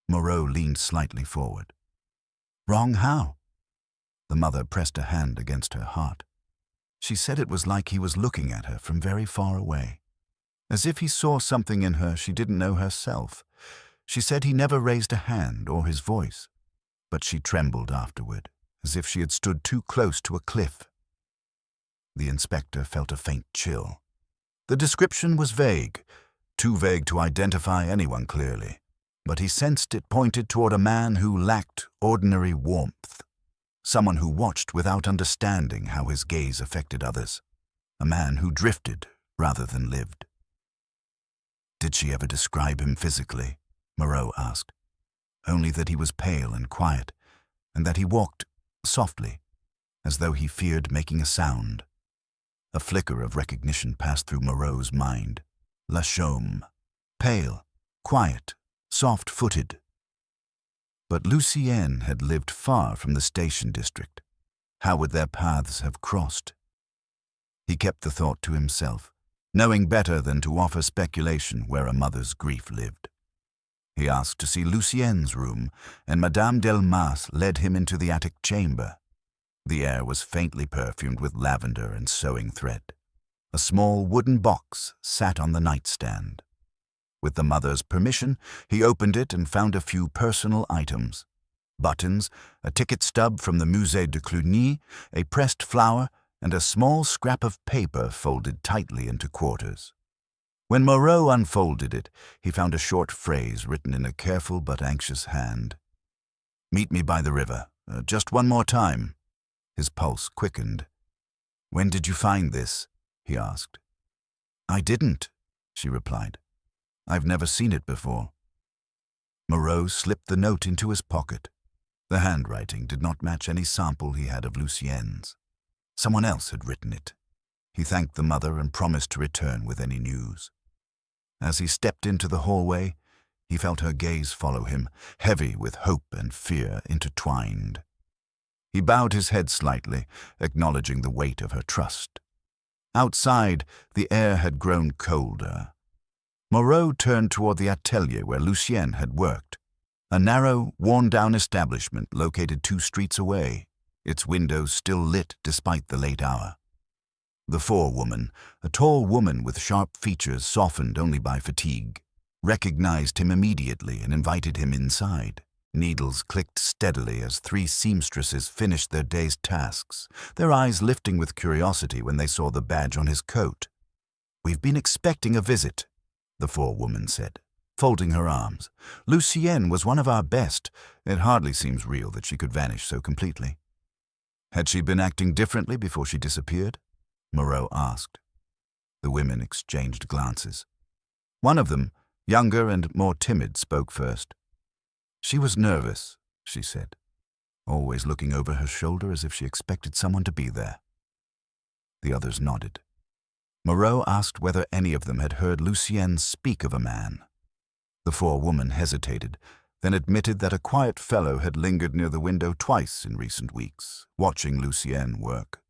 Moreau leaned slightly forward. "Wrong how?" The mother pressed a hand against her heart. She said it was like he was looking at her from very far away, as if he saw something in her she didn't know herself. She said he never raised a hand or his voice, but she trembled afterward, as if she had stood too close to a cliff. The inspector felt a faint chill. The description was vague, too vague to identify anyone clearly, but he sensed it pointed toward a man who lacked ordinary warmth, someone who watched without understanding how his gaze affected others, a man who drifted rather than lived. "Did she ever describe him physically?" Moreau asked. only that he was pale and quiet, and that he walked softly, as though he feared making a sound. A flicker of recognition passed through Moreau's mind. Lachaume. Pale, quiet, soft-footed. But Lucien had lived far from the station district. How would their paths have crossed? He kept the thought to himself, knowing better than to offer speculation where a mother's grief lived. He asked to see Lucien's room, and Madame Delmas led him into the attic chamber. The air was faintly perfumed with lavender and sewing thread. A small wooden box sat on the nightstand. With the mother's permission, he opened it and found a few personal items: buttons, a ticket stub from the Musée de Cluny, a pressed flower, and a small scrap of paper folded tightly into quarters. When Moreau unfolded it, he found a short phrase written in a careful but anxious hand. "Meet me by the river. Just one more time." His pulse quickened. "When did you find this?" he asked. "I didn't," she replied. "I've never seen it before." Moreau slipped the note into his pocket. The handwriting did not match any sample he had of Lucien's. Someone else had written it. He thanked the mother and promised to return with any news. As he stepped into the hallway, he felt her gaze follow him, heavy with hope and fear intertwined. He bowed his head slightly, acknowledging the weight of her trust. Outside, the air had grown colder. Moreau turned toward the atelier where Lucien had worked, a narrow, worn-down establishment located 2 streets away, its windows still lit despite the late hour. The forewoman, a tall woman with sharp features softened only by fatigue, recognized him immediately and invited him inside. Needles clicked steadily as 3 seamstresses finished their day's tasks, their eyes lifting with curiosity when they saw the badge on his coat. "We've been expecting a visit," the forewoman said, folding her arms. "Lucienne was one of our best. It hardly seems real that she could vanish so completely." "Had she been acting differently before she disappeared?" Moreau asked. The women exchanged glances. One of them, younger and more timid, spoke first. "She was nervous," she said, always looking over her shoulder as if she expected someone to be there. The others nodded. Moreau asked whether any of them had heard Lucien speak of a man. The forewoman hesitated, then admitted that a quiet fellow had lingered near the window twice in recent weeks, watching Lucien work.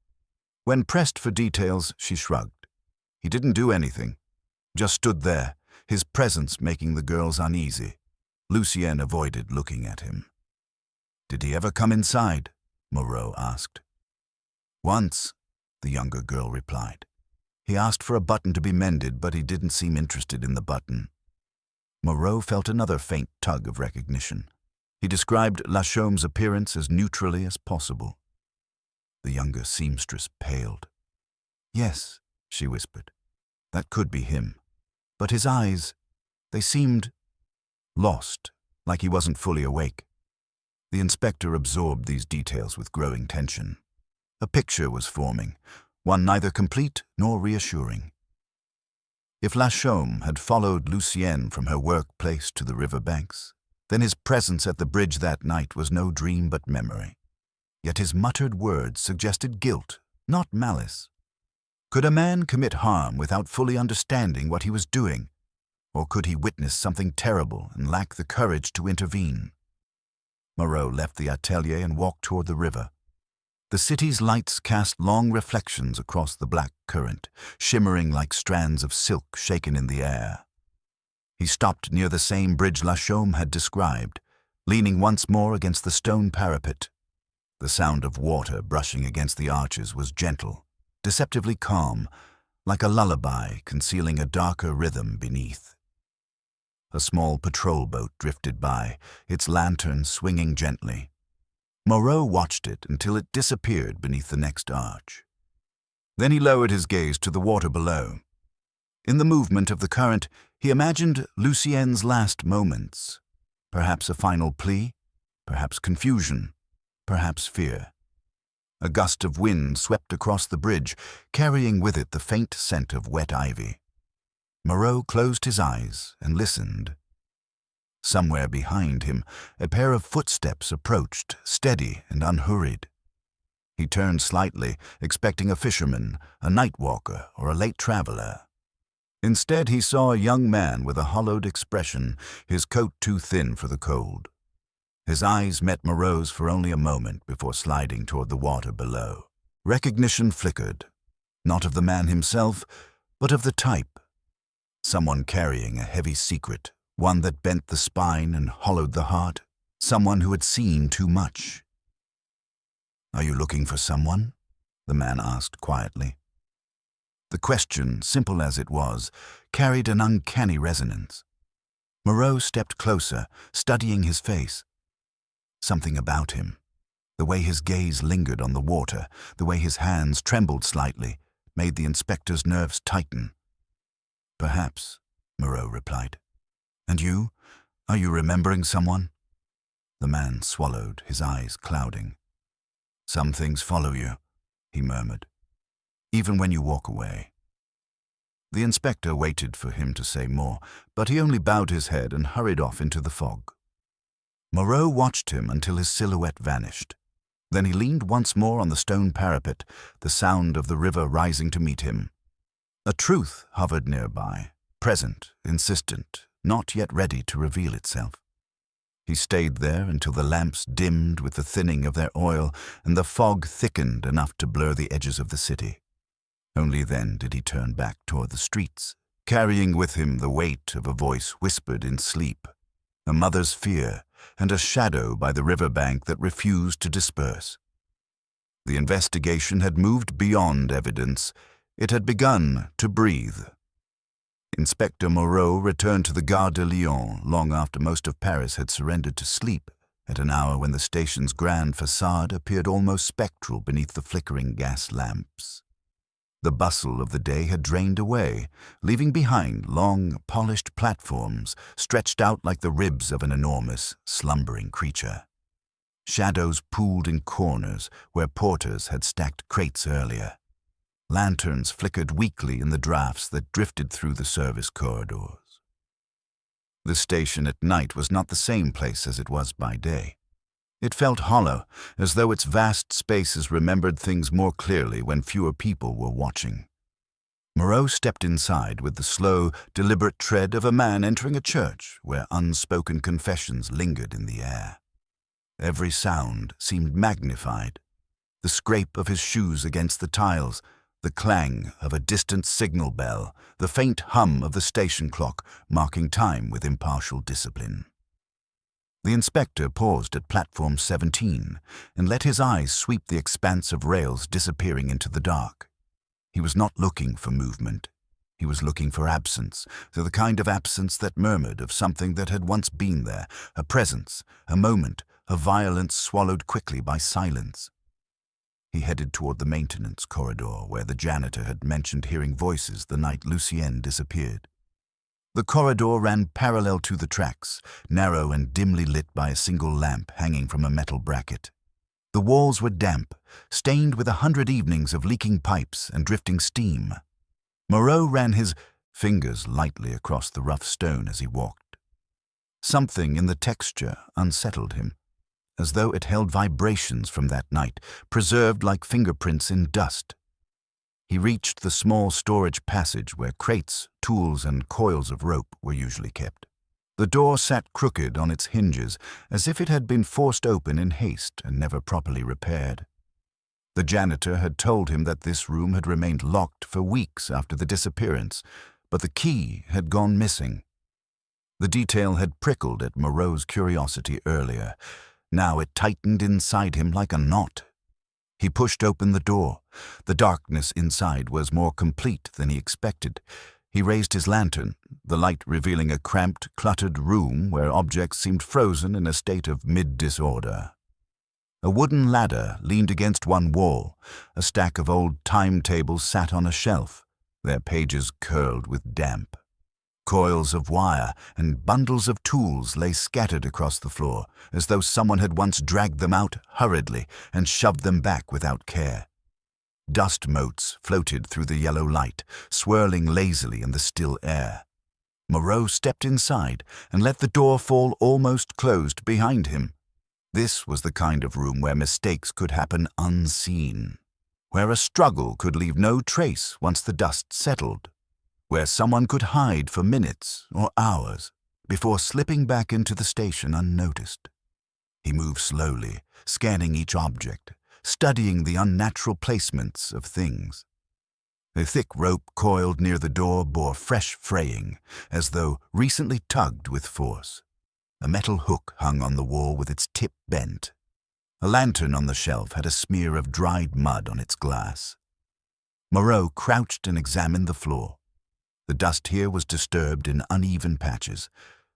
When pressed for details, she shrugged. He didn't do anything, just stood there, his presence making the girls uneasy. Lucien avoided looking at him. "Did he ever come inside?" Moreau asked. "Once," the younger girl replied. "He asked for a button to be mended, but he didn't seem interested in the button." Moreau felt another faint tug of recognition. He described Lachaume's appearance as neutrally as possible. The younger seamstress paled. "Yes," she whispered. "That could be him. But his eyes, they seemed lost, like he wasn't fully awake." The inspector absorbed these details with growing tension. A picture was forming, one neither complete nor reassuring. If Lachaume had followed Lucienne from her workplace to the river banks, then his presence at the bridge that night was no dream but memory. Yet his muttered words suggested guilt, not malice. Could a man commit harm without fully understanding what he was doing? Or could he witness something terrible and lack the courage to intervene? Moreau left the atelier and walked toward the river. The city's lights cast long reflections across the black current, shimmering like strands of silk shaken in the air. He stopped near the same bridge Lachaume had described, leaning once more against the stone parapet. The sound of water brushing against the arches was gentle, deceptively calm, like a lullaby concealing a darker rhythm beneath. A small patrol boat drifted by, its lantern swinging gently. Moreau watched it until it disappeared beneath the next arch. Then he lowered his gaze to the water below. In the movement of the current, he imagined Lucien's last moments. Perhaps a final plea, perhaps confusion, perhaps fear. A gust of wind swept across the bridge, carrying with it the faint scent of wet ivy. Moreau closed his eyes and listened. Somewhere behind him, a pair of footsteps approached, steady and unhurried. He turned slightly, expecting a fisherman, a night walker, or a late traveler. Instead, he saw a young man with a hollowed expression, his coat too thin for the cold. His eyes met Moreau's for only a moment before sliding toward the water below. Recognition flickered, not of the man himself, but of the type. Someone carrying a heavy secret, one that bent the spine and hollowed the heart. Someone who had seen too much. "Are you looking for someone?" the man asked quietly. The question, simple as it was, carried an uncanny resonance. Moreau stepped closer, studying his face. Something about him, the way his gaze lingered on the water, the way his hands trembled slightly, made the inspector's nerves tighten. "Perhaps," Moreau replied. "And you? Are you remembering someone?" The man swallowed, his eyes clouding. "Some things follow you," he murmured, "even when you walk away." The inspector waited for him to say more, but he only bowed his head and hurried off into the fog. Moreau watched him until his silhouette vanished. Then he leaned once more on the stone parapet, the sound of the river rising to meet him. A truth hovered nearby, present, insistent, not yet ready to reveal itself. He stayed there until the lamps dimmed with the thinning of their oil and the fog thickened enough to blur the edges of the city. Only then did he turn back toward the streets, carrying with him the weight of a voice whispered in sleep, a mother's fear, and a shadow by the riverbank that refused to disperse. The investigation had moved beyond evidence. It had begun to breathe. Inspector Moreau returned to the Gare de Lyon long after most of Paris had surrendered to sleep, at an hour when the station's grand facade appeared almost spectral beneath the flickering gas lamps. The bustle of the day had drained away, leaving behind long, polished platforms stretched out like the ribs of an enormous, slumbering creature. Shadows pooled in corners where porters had stacked crates earlier. Lanterns flickered weakly in the drafts that drifted through the service corridors. The station at night was not the same place as it was by day. It felt hollow, as though its vast spaces remembered things more clearly when fewer people were watching. Moreau stepped inside with the slow, deliberate tread of a man entering a church where unspoken confessions lingered in the air. Every sound seemed magnified. The scrape of his shoes against the tiles, the clang of a distant signal bell, the faint hum of the station clock marking time with impartial discipline. The inspector paused at platform 17 and let his eyes sweep the expanse of rails disappearing into the dark. He was not looking for movement. He was looking for absence, the kind of absence that murmured of something that had once been there, a presence, a moment, a violence swallowed quickly by silence. He headed toward the maintenance corridor where the janitor had mentioned hearing voices the night Lucienne disappeared. The corridor ran parallel to the tracks, narrow and dimly lit by a single lamp hanging from a metal bracket. The walls were damp, stained with 100 evenings of leaking pipes and drifting steam. Moreau ran his fingers lightly across the rough stone as he walked. Something in the texture unsettled him, as though it held vibrations from that night, preserved like fingerprints in dust. He reached the small storage passage where crates, tools, and coils of rope were usually kept. The door sat crooked on its hinges, as if it had been forced open in haste and never properly repaired. The janitor had told him that this room had remained locked for weeks after the disappearance, but the key had gone missing. The detail had prickled at Moreau's curiosity earlier. Now it tightened inside him like a knot. He pushed open the door. The darkness inside was more complete than he expected. He raised his lantern, the light revealing a cramped, cluttered room where objects seemed frozen in a state of mid-disorder. A wooden ladder leaned against one wall. A stack of old timetables sat on a shelf, their pages curled with damp. Coils of wire and bundles of tools lay scattered across the floor, as though someone had once dragged them out hurriedly and shoved them back without care. Dust motes floated through the yellow light, swirling lazily in the still air. Moreau stepped inside and let the door fall almost closed behind him. This was the kind of room where mistakes could happen unseen, where a struggle could leave no trace once the dust settled, where someone could hide for minutes or hours before slipping back into the station unnoticed. He moved slowly, scanning each object, studying the unnatural placements of things. A thick rope coiled near the door bore fresh fraying, as though recently tugged with force. A metal hook hung on the wall with its tip bent. A lantern on the shelf had a smear of dried mud on its glass. Moreau crouched and examined the floor. The dust here was disturbed in uneven patches,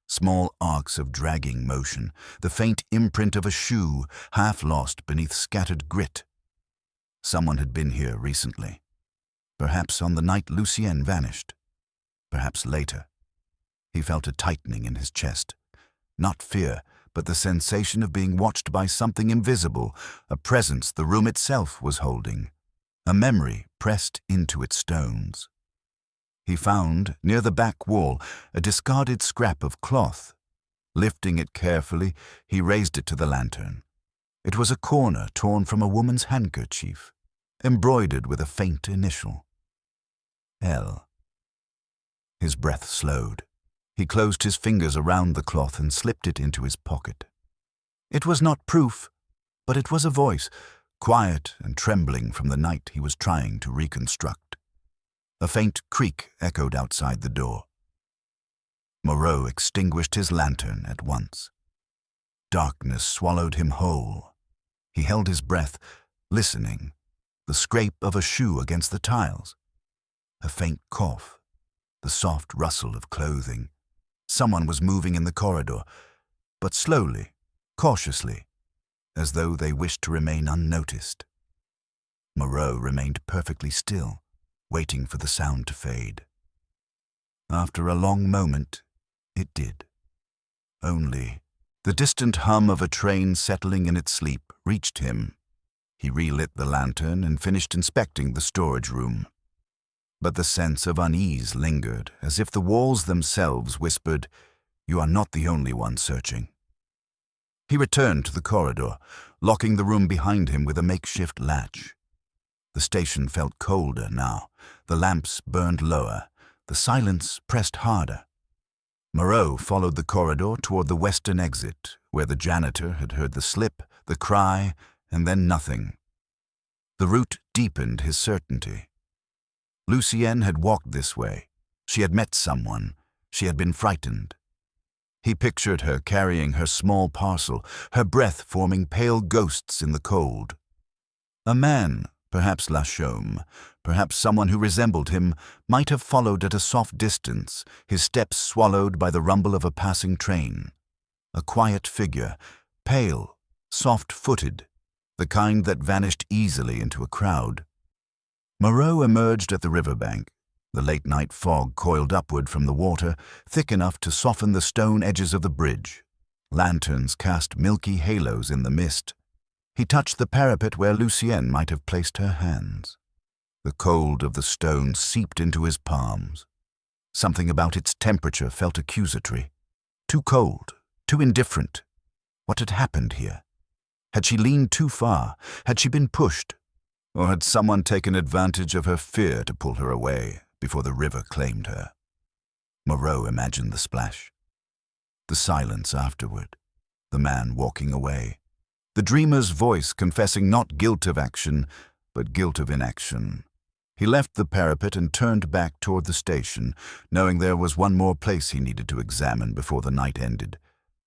small arcs of dragging motion, the faint imprint of a shoe half lost beneath scattered grit. Someone had been here recently. Perhaps on the night Lucien vanished. Perhaps later. He felt a tightening in his chest. Not fear, but the sensation of being watched by something invisible, a presence the room itself was holding, a memory pressed into its stones. He found, near the back wall, a discarded scrap of cloth. Lifting it carefully, he raised it to the lantern. It was a corner torn from a woman's handkerchief, embroidered with a faint initial. L. His breath slowed. He closed his fingers around the cloth and slipped it into his pocket. It was not proof, but it was a voice, quiet and trembling from the night he was trying to reconstruct. A faint creak echoed outside the door. Moreau extinguished his lantern at once. Darkness swallowed him whole. He held his breath, listening, the scrape of a shoe against the tiles. A faint cough, the soft rustle of clothing. Someone was moving in the corridor, but slowly, cautiously, as though they wished to remain unnoticed. Moreau remained perfectly still, waiting for the sound to fade. After a long moment, it did. Only the distant hum of a train settling in its sleep reached him. He relit the lantern and finished inspecting the storage room. But the sense of unease lingered, as if the walls themselves whispered, "You are not the only one searching." He returned to the corridor, locking the room behind him with a makeshift latch. The station felt colder now. The lamps burned lower. The silence pressed harder. Moreau followed the corridor toward the western exit, where the janitor had heard the slip, the cry, and then nothing. The route deepened his certainty. Lucien had walked this way. She had met someone. She had been frightened. He pictured her carrying her small parcel, her breath forming pale ghosts in the cold. A man, perhaps Lachaume, perhaps someone who resembled him, might have followed at a soft distance, his steps swallowed by the rumble of a passing train. A quiet figure, pale, soft-footed, the kind that vanished easily into a crowd. Moreau emerged at the riverbank. The late-night fog coiled upward from the water, thick enough to soften the stone edges of the bridge. Lanterns cast milky halos in the mist. He touched the parapet where Lucien might have placed her hands. The cold of the stone seeped into his palms. Something about its temperature felt accusatory. Too cold, too indifferent. What had happened here? Had she leaned too far? Had she been pushed? Or had someone taken advantage of her fear to pull her away before the river claimed her? Moreau imagined the splash. The silence afterward. The man walking away. The dreamer's voice confessing not guilt of action, but guilt of inaction. He left the parapet and turned back toward the station, knowing there was one more place he needed to examine before the night ended.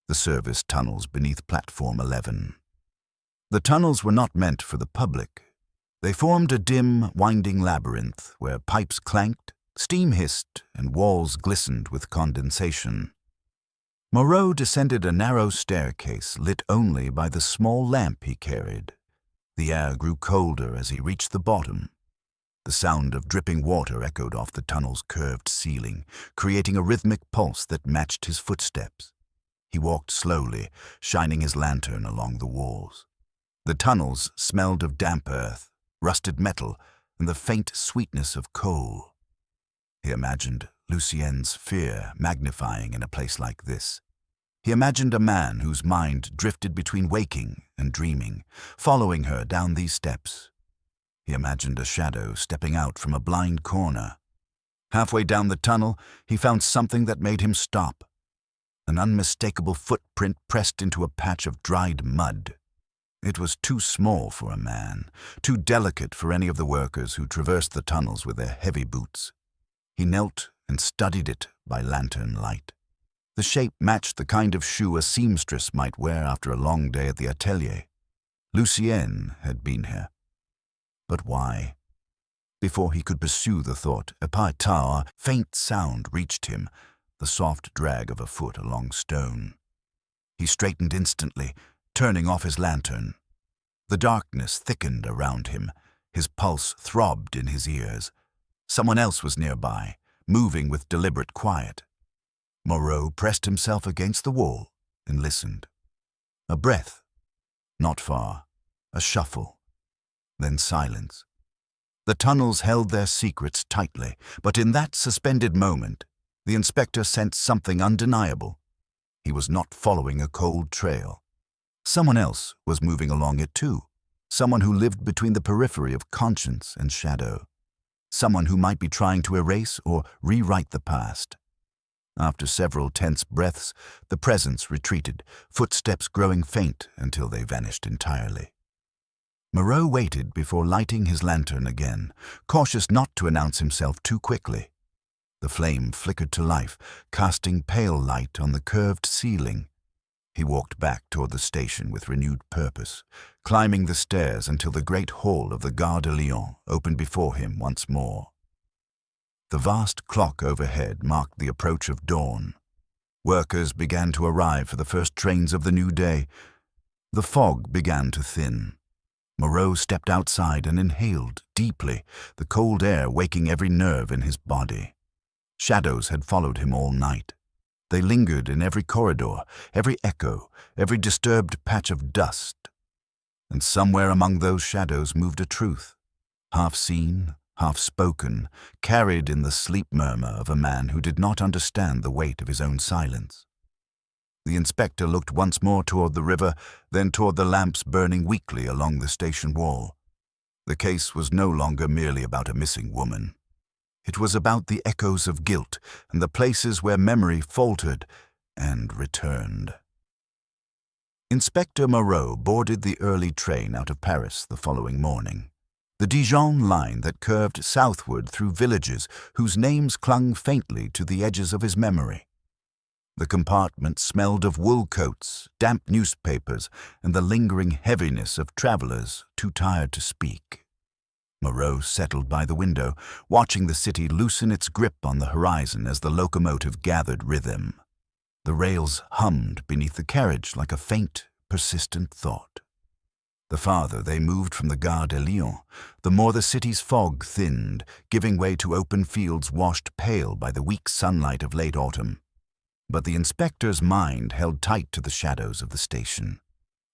The service tunnels beneath Platform 11. The tunnels were not meant for the public. They formed a dim, winding labyrinth where pipes clanked, steam hissed, and walls glistened with condensation. Moreau descended a narrow staircase lit only by the small lamp he carried. The air grew colder as he reached the bottom. The sound of dripping water echoed off the tunnel's curved ceiling, creating a rhythmic pulse that matched his footsteps. He walked slowly, shining his lantern along the walls. The tunnels smelled of damp earth, rusted metal, and the faint sweetness of coal. He imagined Lucien's fear magnifying in a place like this. He imagined a man whose mind drifted between waking and dreaming, following her down these steps. He imagined a shadow stepping out from a blind corner. Halfway down the tunnel, he found something that made him stop. An unmistakable footprint pressed into a patch of dried mud. It was too small for a man, too delicate for any of the workers who traversed the tunnels with their heavy boots. He knelt and studied it by lantern light. The shape matched the kind of shoe a seamstress might wear after a long day at the atelier. Lucien had been here. But why? Before he could pursue the thought, a faint sound reached him, the soft drag of a foot along stone. He straightened instantly, turning off his lantern. The darkness thickened around him. His pulse throbbed in his ears. Someone else was nearby, moving with deliberate quiet. Moreau pressed himself against the wall and listened. A breath. Not far. A shuffle. Then silence. The tunnels held their secrets tightly, but in that suspended moment, the inspector sensed something undeniable. He was not following a cold trail. Someone else was moving along it too. Someone who lived between the periphery of conscience and shadow. Someone who might be trying to erase or rewrite the past. After several tense breaths, the presence retreated, footsteps growing faint until they vanished entirely. Moreau waited before lighting his lantern again, cautious not to announce himself too quickly. The flame flickered to life, casting pale light on the curved ceiling. He walked back toward the station with renewed purpose, climbing the stairs until the great hall of the Gare de Lyon opened before him once more. The vast clock overhead marked the approach of dawn. Workers began to arrive for the first trains of the new day. The fog began to thin. Moreau stepped outside and inhaled deeply, the cold air waking every nerve in his body. Shadows had followed him all night. They lingered in every corridor, every echo, every disturbed patch of dust. And somewhere among those shadows moved a truth, half seen, half spoken, carried in the sleep murmur of a man who did not understand the weight of his own silence. The inspector looked once more toward the river, then toward the lamps burning weakly along the station wall. The case was no longer merely about a missing woman. It was about the echoes of guilt and the places where memory faltered and returned. Inspector Moreau boarded the early train out of Paris the following morning. The Dijon line that curved southward through villages whose names clung faintly to the edges of his memory. The compartment smelled of wool coats, damp newspapers, and the lingering heaviness of travelers too tired to speak. Moreau settled by the window, watching the city loosen its grip on the horizon as the locomotive gathered rhythm. The rails hummed beneath the carriage like a faint, persistent thought. The farther they moved from the Gare de Lyon, the more the city's fog thinned, giving way to open fields washed pale by the weak sunlight of late autumn. But the inspector's mind held tight to the shadows of the station.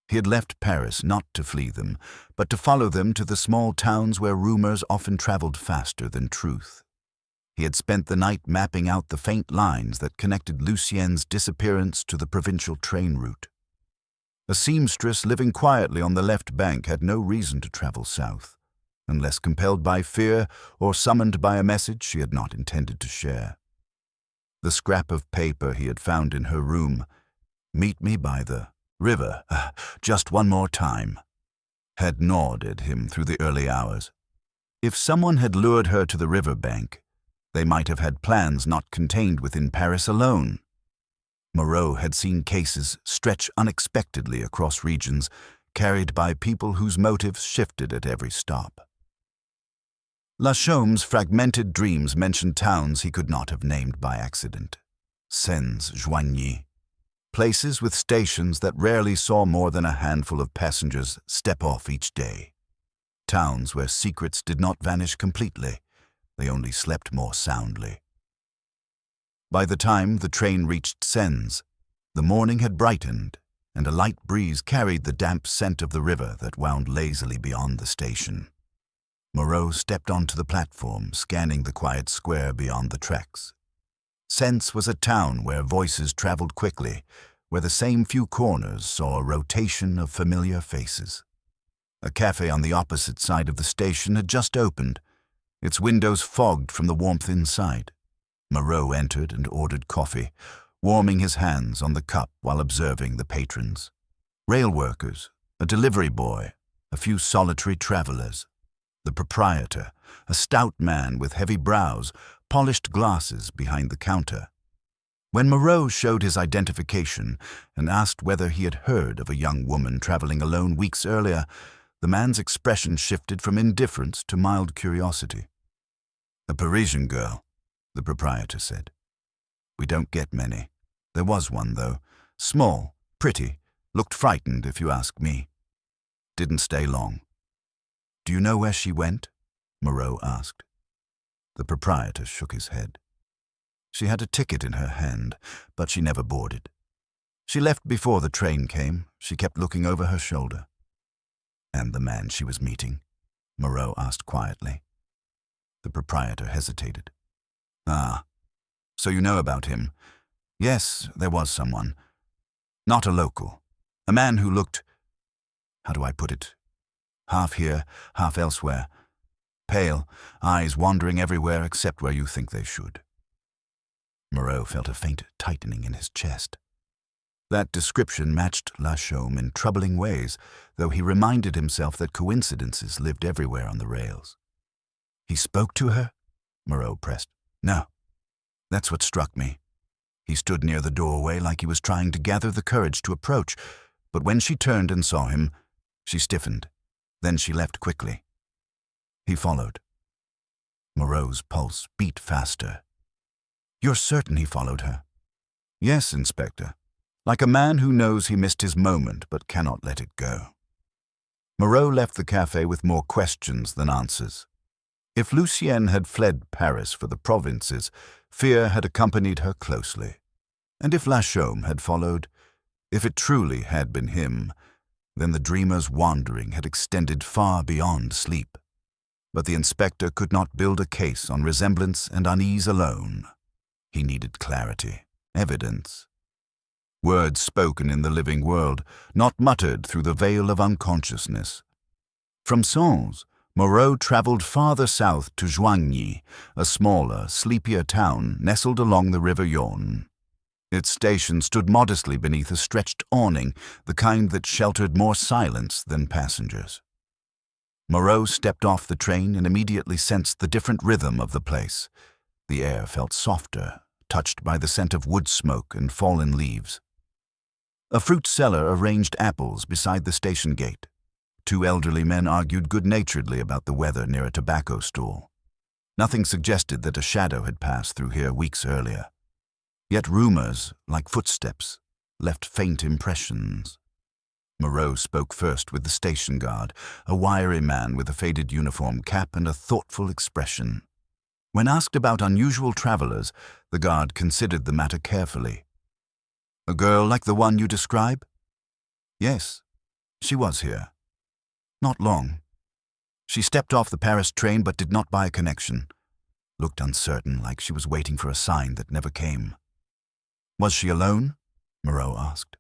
He had left Paris not to flee them, but to follow them to the small towns where rumors often traveled faster than truth. He had spent the night mapping out the faint lines that connected Lucien's disappearance to the provincial train route. A seamstress living quietly on the left bank had no reason to travel south, unless compelled by fear or summoned by a message she had not intended to share. The scrap of paper he had found in her room, "Meet me by the river, just one more time," had gnawed at him through the early hours. If someone had lured her to the river bank, they might have had plans not contained within Paris alone. Moreau had seen cases stretch unexpectedly across regions, carried by people whose motives shifted at every stop. Lachaume's fragmented dreams mentioned towns he could not have named by accident. Sens, Joigny. Places with stations that rarely saw more than a handful of passengers step off each day. Towns where secrets did not vanish completely, they only slept more soundly. By the time the train reached Sens, the morning had brightened, and a light breeze carried the damp scent of the river that wound lazily beyond the station. Moreau stepped onto the platform, scanning the quiet square beyond the tracks. Sense was a town where voices traveled quickly, where the same few corners saw a rotation of familiar faces. A cafe on the opposite side of the station had just opened, its windows fogged from the warmth inside. Moreau entered and ordered coffee, warming his hands on the cup while observing the patrons. Rail workers, a delivery boy, a few solitary travelers. The proprietor, a stout man with heavy brows, polished glasses behind the counter. When Moreau showed his identification and asked whether he had heard of a young woman traveling alone weeks earlier, the man's expression shifted from indifference to mild curiosity. "A Parisian girl," the proprietor said. "We don't get many. There was one, though. Small, pretty, looked frightened, if you ask me. Didn't stay long." "Do you know where she went?" Moreau asked. The proprietor shook his head. "She had a ticket in her hand, but she never boarded. She left before the train came. She kept looking over her shoulder." "And the man she was meeting?" Moreau asked quietly. The proprietor hesitated. "Ah, so you know about him?" "Yes, there was someone. Not a local. A man who looked, how do I put it, half here, half elsewhere. Pale, eyes wandering everywhere except where you think they should." Moreau felt a faint tightening in his chest. That description matched Lachaume in troubling ways, though he reminded himself that coincidences lived everywhere on the rails. "He spoke to her?" Moreau pressed. "No. That's what struck me. He stood near the doorway like he was trying to gather the courage to approach, but when she turned and saw him, she stiffened. Then she left quickly. He followed." Moreau's pulse beat faster. "You're certain he followed her?" "Yes, Inspector. Like a man who knows he missed his moment but cannot let it go." Moreau left the cafe with more questions than answers. If Lucienne had fled Paris for the provinces, fear had accompanied her closely. And if Lachaume had followed, if it truly had been him, then the dreamer's wandering had extended far beyond sleep. But the inspector could not build a case on resemblance and unease alone. He needed clarity, evidence. Words spoken in the living world, not muttered through the veil of unconsciousness. From Sens, Moreau traveled farther south to Joigny, a smaller, sleepier town nestled along the river Yonne. Its station stood modestly beneath a stretched awning, the kind that sheltered more silence than passengers. Moreau stepped off the train and immediately sensed the different rhythm of the place. The air felt softer, touched by the scent of wood smoke and fallen leaves. A fruit seller arranged apples beside the station gate. Two elderly men argued good-naturedly about the weather near a tobacco stall. Nothing suggested that a shadow had passed through here weeks earlier. Yet rumors, like footsteps, left faint impressions. Moreau spoke first with the station guard, a wiry man with a faded uniform cap and a thoughtful expression. When asked about unusual travelers, the guard considered the matter carefully. "A girl like the one you describe?" "Yes, she was here. Not long. She stepped off the Paris train but did not buy a connection. Looked uncertain, like she was waiting for a sign that never came." "Was she alone?" Moreau asked.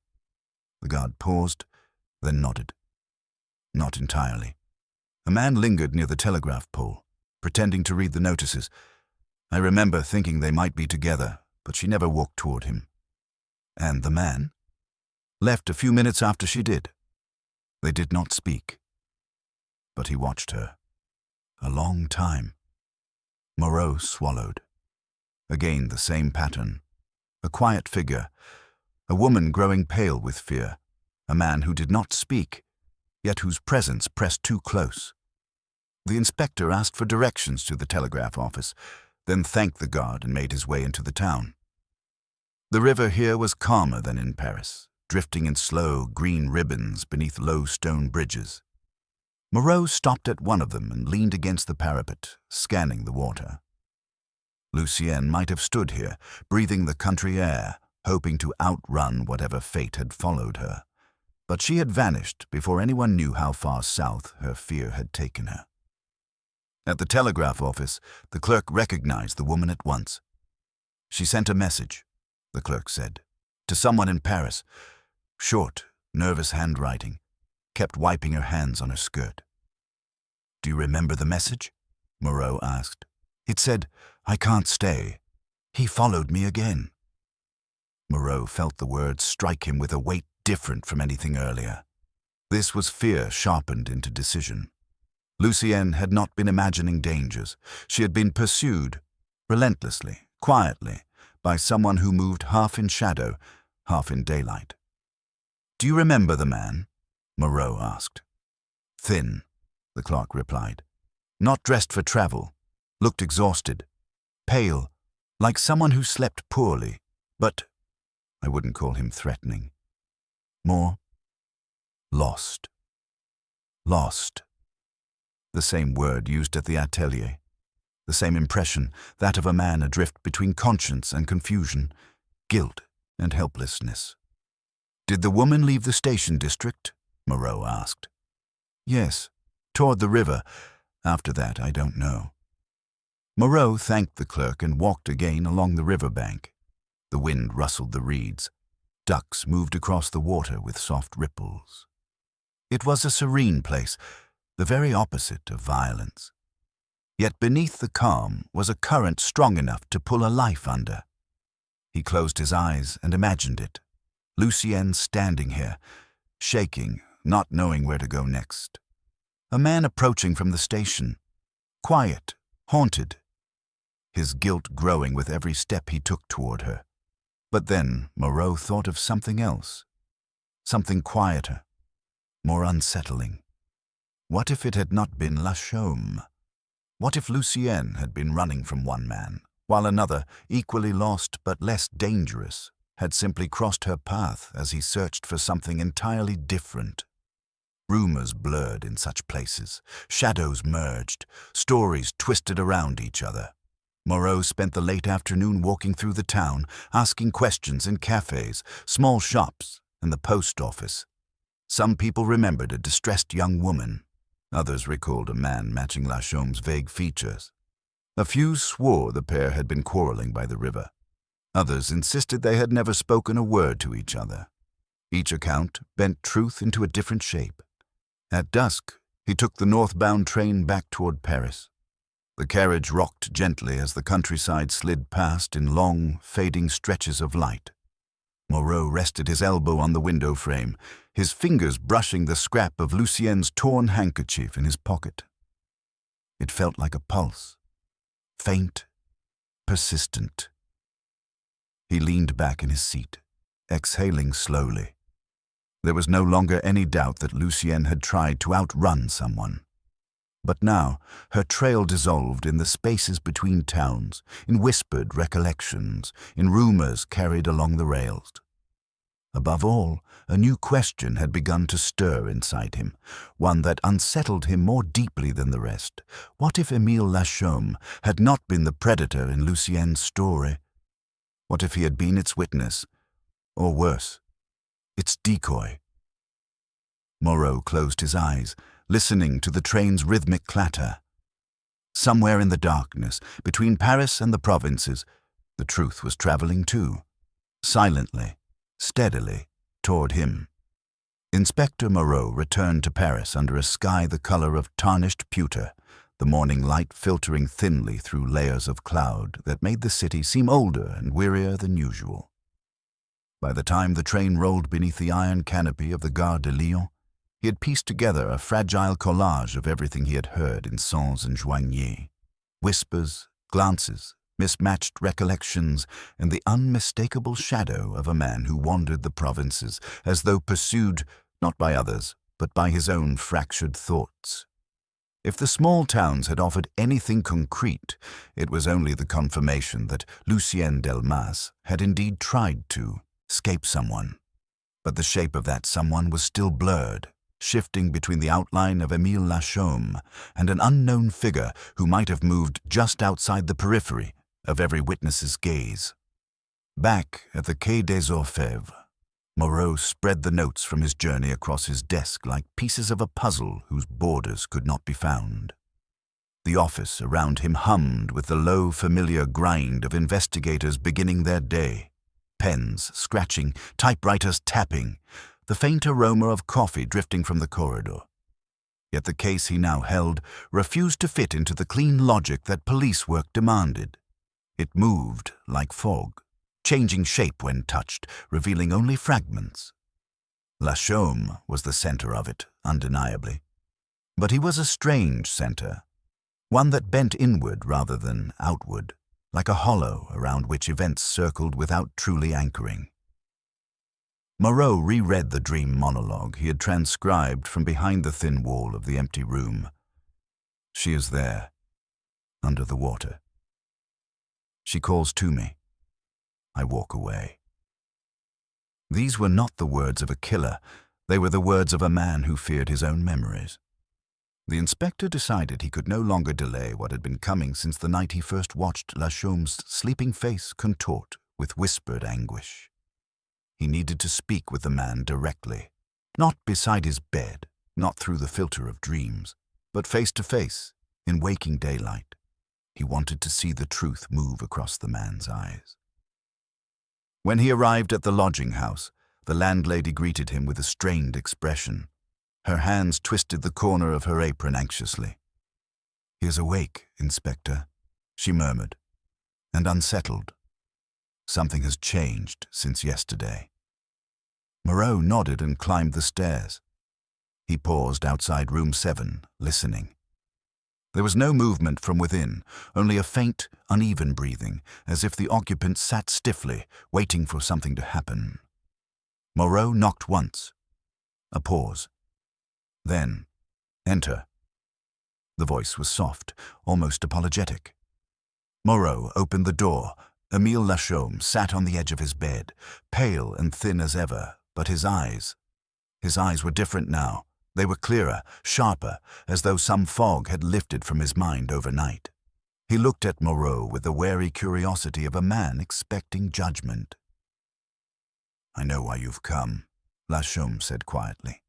The guard paused, then nodded. "Not entirely. A man lingered near the telegraph pole, pretending to read the notices. I remember thinking they might be together, but she never walked toward him." "And the man?" "Left a few minutes after she did. They did not speak. But he watched her. A long time." Moreau swallowed. Again the same pattern. A quiet figure, a woman growing pale with fear, a man who did not speak, yet whose presence pressed too close. The inspector asked for directions to the telegraph office, then thanked the guard and made his way into the town. The river here was calmer than in Paris, drifting in slow green ribbons beneath low stone bridges. Moreau stopped at one of them and leaned against the parapet, scanning the water. Lucienne might have stood here, breathing the country air, hoping to outrun whatever fate had followed her. But she had vanished before anyone knew how far south her fear had taken her. At the telegraph office, the clerk recognized the woman at once. She sent a message, the clerk said, to someone in Paris. Short, nervous handwriting, kept wiping her hands on her skirt. Do you remember the message? Moreau asked. It said, I can't stay. He followed me again. Moreau felt the words strike him with a weight different from anything earlier. This was fear sharpened into decision. Lucienne had not been imagining dangers. She had been pursued, relentlessly, quietly, by someone who moved half in shadow, half in daylight. Do you remember the man? Moreau asked. Thin, the clerk replied. Not dressed for travel, looked exhausted, pale, like someone who slept poorly, but I wouldn't call him threatening. More lost. Lost. The same word used at the atelier. The same impression, that of a man adrift between conscience and confusion, guilt and helplessness. Did the woman leave the station district? Moreau asked. Yes, toward the river. After that, I don't know. Moreau thanked the clerk and walked again along the river bank. The wind rustled the reeds. Ducks moved across the water with soft ripples. It was a serene place, the very opposite of violence. Yet beneath the calm was a current strong enough to pull a life under. He closed his eyes and imagined it. Lucienne standing here, shaking, not knowing where to go next. A man approaching from the station, quiet, haunted. His guilt growing with every step he took toward her. But then Moreau thought of something else. Something quieter, more unsettling. What if it had not been Lachaume? What if Lucienne had been running from one man, while another, equally lost but less dangerous, had simply crossed her path as he searched for something entirely different? Rumors blurred in such places, shadows merged, stories twisted around each other. Moreau spent the late afternoon walking through the town, asking questions in cafes, small shops, and the post office. Some people remembered a distressed young woman. Others recalled a man matching Lachaume's vague features. A few swore the pair had been quarreling by the river. Others insisted they had never spoken a word to each other. Each account bent truth into a different shape. At dusk, he took the northbound train back toward Paris. The carriage rocked gently as the countryside slid past in long, fading stretches of light. Moreau rested his elbow on the window frame, his fingers brushing the scrap of Lucienne's torn handkerchief in his pocket. It felt like a pulse, faint, persistent. He leaned back in his seat, exhaling slowly. There was no longer any doubt that Lucienne had tried to outrun someone. But now her trail dissolved in the spaces between towns, in whispered recollections, in rumors carried along the rails. Above all, a new question had begun to stir inside him, one that unsettled him more deeply than the rest. What if Émile Lachaume had not been the predator in Lucienne's story? What if he had been its witness, or worse, its decoy? Moreau closed his eyes, listening to the train's rhythmic clatter. Somewhere in the darkness, between Paris and the provinces, the truth was traveling too, silently, steadily, toward him. Inspector Moreau returned to Paris under a sky the color of tarnished pewter, the morning light filtering thinly through layers of cloud that made the city seem older and wearier than usual. By the time the train rolled beneath the iron canopy of the Gare de Lyon, he had pieced together a fragile collage of everything he had heard in Sens and Joigny. Whispers, glances, mismatched recollections, and the unmistakable shadow of a man who wandered the provinces as though pursued not by others, but by his own fractured thoughts. If the small towns had offered anything concrete, it was only the confirmation that Lucienne Delmas had indeed tried to escape someone. But the shape of that someone was still blurred, shifting between the outline of Émile Lachaume and an unknown figure who might have moved just outside the periphery of every witness's gaze. Back at the Quai des Orfèvres, Moreau spread the notes from his journey across his desk like pieces of a puzzle whose borders could not be found. The office around him hummed with the low, familiar grind of investigators beginning their day. Pens scratching, typewriters tapping, the faint aroma of coffee drifting from the corridor. Yet the case he now held refused to fit into the clean logic that police work demanded. It moved like fog, changing shape when touched, revealing only fragments. Lachaume was the center of it, undeniably. But he was a strange center, one that bent inward rather than outward, like a hollow around which events circled without truly anchoring. Moreau reread the dream monologue he had transcribed from behind the thin wall of the empty room. She is there, under the water. She calls to me. I walk away. These were not the words of a killer. They were the words of a man who feared his own memories. The inspector decided he could no longer delay what had been coming since the night he first watched Lachaume's sleeping face contort with whispered anguish. He needed to speak with the man directly, not beside his bed, not through the filter of dreams, but face to face, in waking daylight. He wanted to see the truth move across the man's eyes. When he arrived at the lodging house, the landlady greeted him with a strained expression. Her hands twisted the corner of her apron anxiously. "He is awake, Inspector," she murmured, and unsettled. Something has changed since yesterday. Moreau nodded and climbed the stairs. He paused outside room 7, listening. There was no movement from within, only a faint, uneven breathing, as if the occupant sat stiffly, waiting for something to happen. Moreau knocked once. A pause. Then, "Enter." The voice was soft, almost apologetic. Moreau opened the door. Émile Lachaume sat on the edge of his bed, pale and thin as ever, but his eyes were different now. They were clearer, sharper, as though some fog had lifted from his mind overnight. He looked at Moreau with the wary curiosity of a man expecting judgment. "I know why you've come," Lachaume said quietly.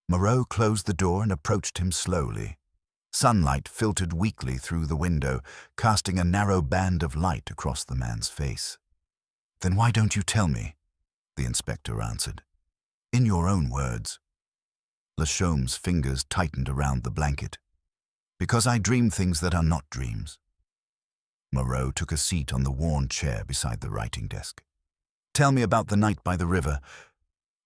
Moreau closed the door and approached him slowly. Sunlight filtered weakly through the window, casting a narrow band of light across the man's face. "Then why don't you tell me?" the inspector answered. "In your own words." Lachaume's fingers tightened around the blanket. "Because I dream things that are not dreams." Moreau took a seat on the worn chair beside the writing desk. "Tell me about the night by the river."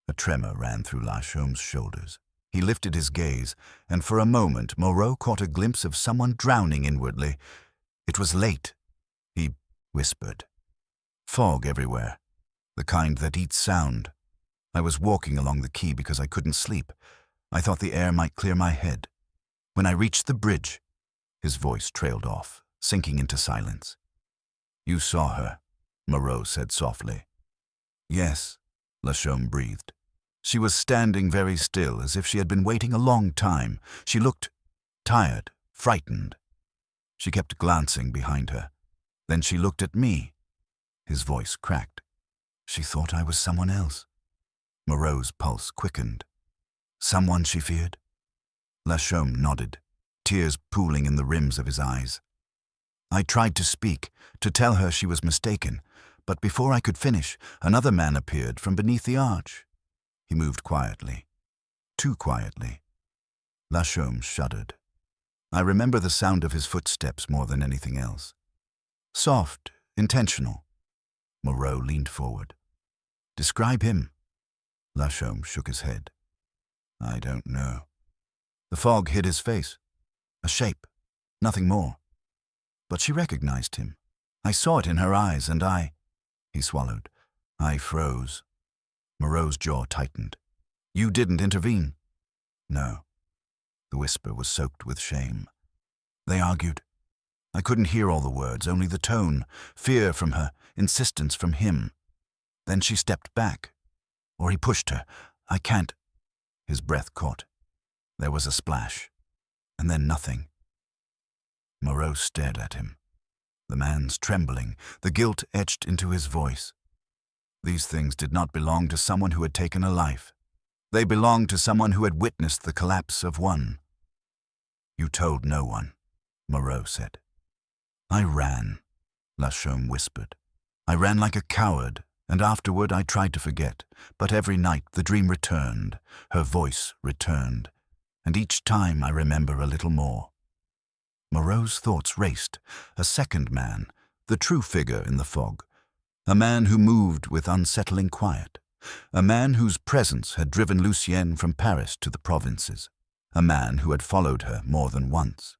A tremor ran through Lachaume's shoulders. He lifted his gaze, and for a moment Moreau caught a glimpse of someone drowning inwardly. "It was late," he whispered. "Fog everywhere, the kind that eats sound. I was walking along the quay because I couldn't sleep. I thought the air might clear my head. When I reached the bridge," his voice trailed off, sinking into silence. "You saw her," Moreau said softly. "Yes," Lachaume breathed. She was standing very still, as if she had been waiting a long time. She looked tired, frightened. She kept glancing behind her. Then she looked at me. His voice cracked. "She thought I was someone else." Moreau's pulse quickened. "Someone she feared?" Lachaume nodded, tears pooling in the rims of his eyes. "I tried to speak, to tell her she was mistaken, but before I could finish, another man appeared from beneath the arch." He moved quietly. Too quietly. Lachaume shuddered. I remember the sound of his footsteps more than anything else. Soft, intentional. Moreau leaned forward. "Describe him." Lachaume shook his head. "I don't know." The fog hid his face. A shape, nothing more. But she recognized him. I saw it in her eyes, and He swallowed. I froze. Moreau's jaw tightened. "You didn't intervene?" "No." The whisper was soaked with shame. They argued. I couldn't hear all the words, only the tone, fear from her, insistence from him. Then she stepped back. Or he pushed her. "I can't." His breath caught. There was a splash. And then nothing. Moreau stared at him. The man's trembling, the guilt etched into his voice. These things did not belong to someone who had taken a life. They belonged to someone who had witnessed the collapse of one. "You told no one." Moreau said. I ran, Lachaume whispered. I ran like a coward, and afterward I tried to forget, but every night the dream returned, her voice returned, and each time I remember a little more. Moreau's thoughts raced. A second man, the true figure in the fog, a man who moved with unsettling quiet, a man whose presence had driven Lucienne from Paris to the provinces, a man who had followed her more than once.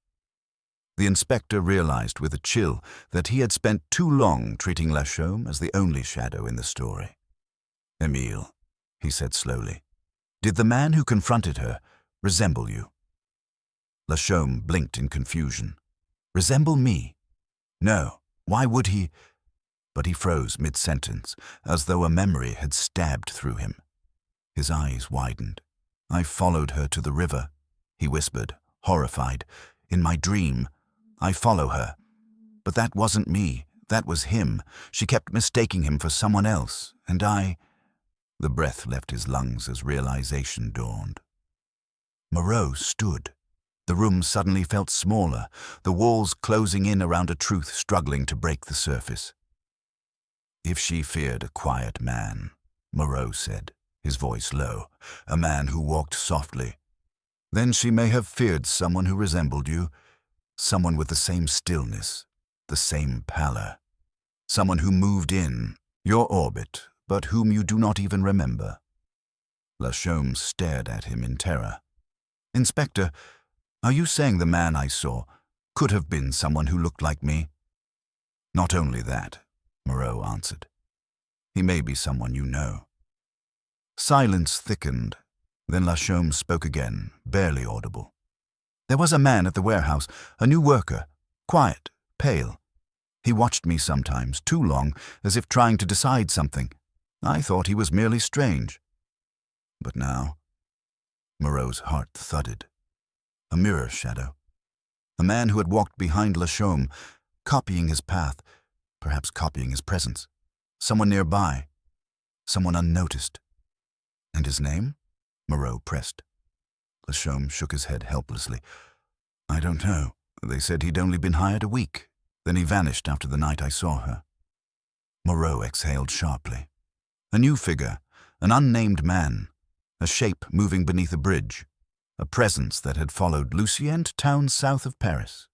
The inspector realized with a chill that he had spent too long treating Lachaume as the only shadow in the story. Emile, he said slowly, did the man who confronted her resemble you? Lachaume blinked in confusion. Resemble me? No, why would he? But he froze mid-sentence, as though a memory had stabbed through him. His eyes widened. I followed her to the river, he whispered, horrified. In my dream, I follow her. But that wasn't me, that was him. She kept mistaking him for someone else, and I... The breath left his lungs as realization dawned. Moreau stood. The room suddenly felt smaller, the walls closing in around a truth struggling to break the surface. If she feared a quiet man, Moreau said, his voice low, a man who walked softly, then she may have feared someone who resembled you, someone with the same stillness, the same pallor, someone who moved in your orbit, but whom you do not even remember. Lachaume stared at him in terror. Inspector, are you saying the man I saw could have been someone who looked like me? Not only that, Moreau answered. He may be someone you know. Silence thickened. Then Lachaume spoke again, barely audible. There was a man at the warehouse, a new worker, quiet, pale. He watched me sometimes, too long, as if trying to decide something. I thought he was merely strange. But now... Moreau's heart thudded. A mirror shadow. A man who had walked behind Lachaume, copying his path, perhaps copying his presence. Someone nearby. Someone unnoticed. And his name? Moreau pressed. Lachaume shook his head helplessly. I don't know. They said he'd only been hired a week. Then he vanished after the night I saw her. Moreau exhaled sharply. A new figure, an unnamed man, a shape moving beneath a bridge, a presence that had followed Lucienne to towns south of Paris.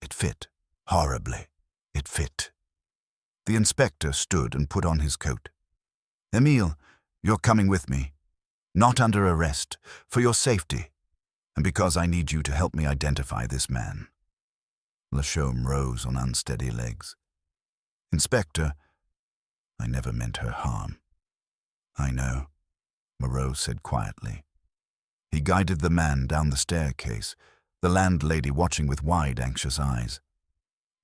It fit, horribly. It fit. The inspector stood and put on his coat. Emile, you're coming with me. Not under arrest, for your safety, and because I need you to help me identify this man. Lachaume rose on unsteady legs. Inspector, I never meant her harm. I know, Moreau said quietly. He guided the man down the staircase, the landlady watching with wide, anxious eyes.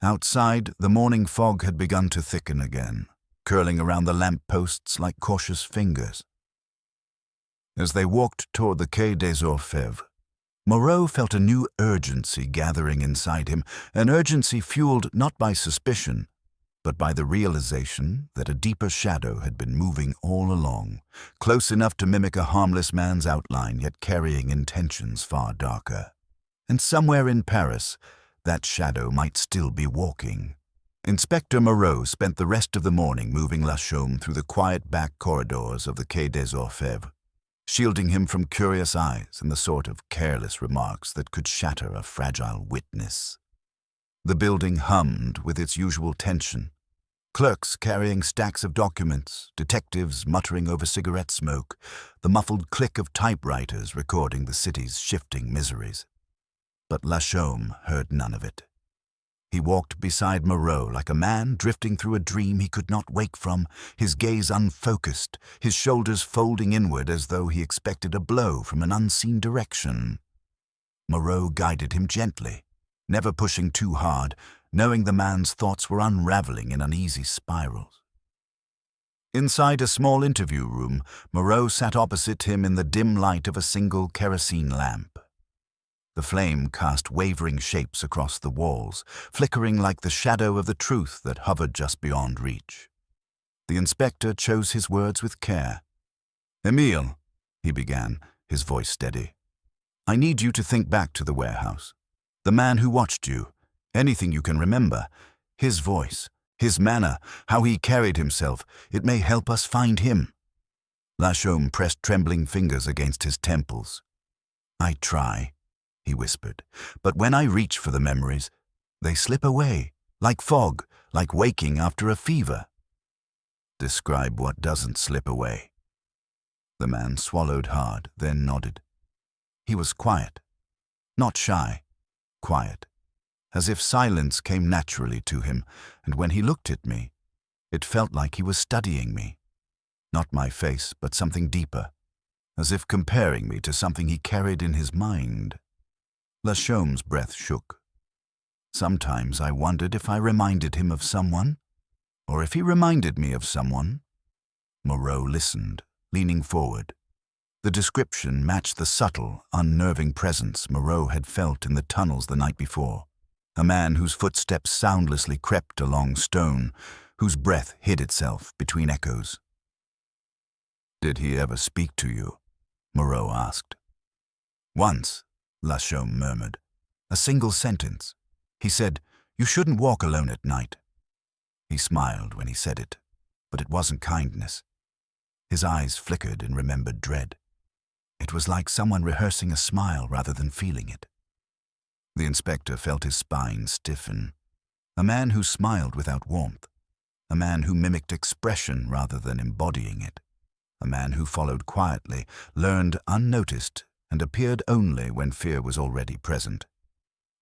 Outside, the morning fog had begun to thicken again, curling around the lamp-posts like cautious fingers. As they walked toward the Quai des Orfèvres, Moreau felt a new urgency gathering inside him, an urgency fueled not by suspicion, but by the realization that a deeper shadow had been moving all along, close enough to mimic a harmless man's outline, yet carrying intentions far darker. And somewhere in Paris, that shadow might still be walking. Inspector Moreau spent the rest of the morning moving Lachaume through the quiet back corridors of the Quai des Orfèvres, shielding him from curious eyes and the sort of careless remarks that could shatter a fragile witness. The building hummed with its usual tension. Clerks carrying stacks of documents, detectives muttering over cigarette smoke, the muffled click of typewriters recording the city's shifting miseries. But Lachaume heard none of it. He walked beside Moreau like a man drifting through a dream he could not wake from, his gaze unfocused, his shoulders folding inward as though he expected a blow from an unseen direction. Moreau guided him gently, never pushing too hard, knowing the man's thoughts were unraveling in uneasy spirals. Inside a small interview room, Moreau sat opposite him in the dim light of a single kerosene lamp. The flame cast wavering shapes across the walls, flickering like the shadow of the truth that hovered just beyond reach. The inspector chose his words with care. "Emile," he began, his voice steady, "I need you to think back to the warehouse. The man who watched you. Anything you can remember. His voice, his manner, how he carried himself. It may help us find him." Lachaume pressed trembling fingers against his temples. "I try," he whispered, "but when I reach for the memories, they slip away, like fog, like waking after a fever." "Describe what doesn't slip away." The man swallowed hard, then nodded. He was quiet, not shy, quiet, as if silence came naturally to him, and when he looked at me, it felt like he was studying me. Not my face, but something deeper, as if comparing me to something he carried in his mind. Lachaume's breath shook. Sometimes I wondered if I reminded him of someone, or if he reminded me of someone. Moreau listened, leaning forward. The description matched the subtle, unnerving presence Moreau had felt in the tunnels the night before. A man whose footsteps soundlessly crept along stone, whose breath hid itself between echoes. "Did he ever speak to you?" Moreau asked. "Once," Lachaume murmured. "A single sentence. He said, 'You shouldn't walk alone at night.' He smiled when he said it, but it wasn't kindness. His eyes flickered in remembered dread. It was like someone rehearsing a smile rather than feeling it." The inspector felt his spine stiffen. A man who smiled without warmth. A man who mimicked expression rather than embodying it. A man who followed quietly, learned unnoticed, and appeared only when fear was already present.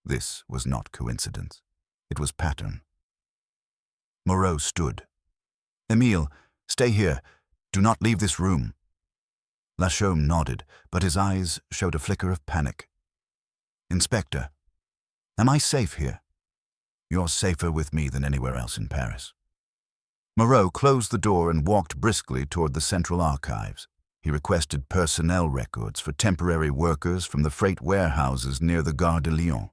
This was not coincidence. It was pattern. Moreau stood. "Emile, stay here. Do not leave this room." Lachaume nodded, but his eyes showed a flicker of panic. "Inspector, am I safe here?" "You're safer with me than anywhere else in Paris." Moreau closed the door and walked briskly toward the central archives. He requested personnel records for temporary workers from the freight warehouses near the Gare de Lyon.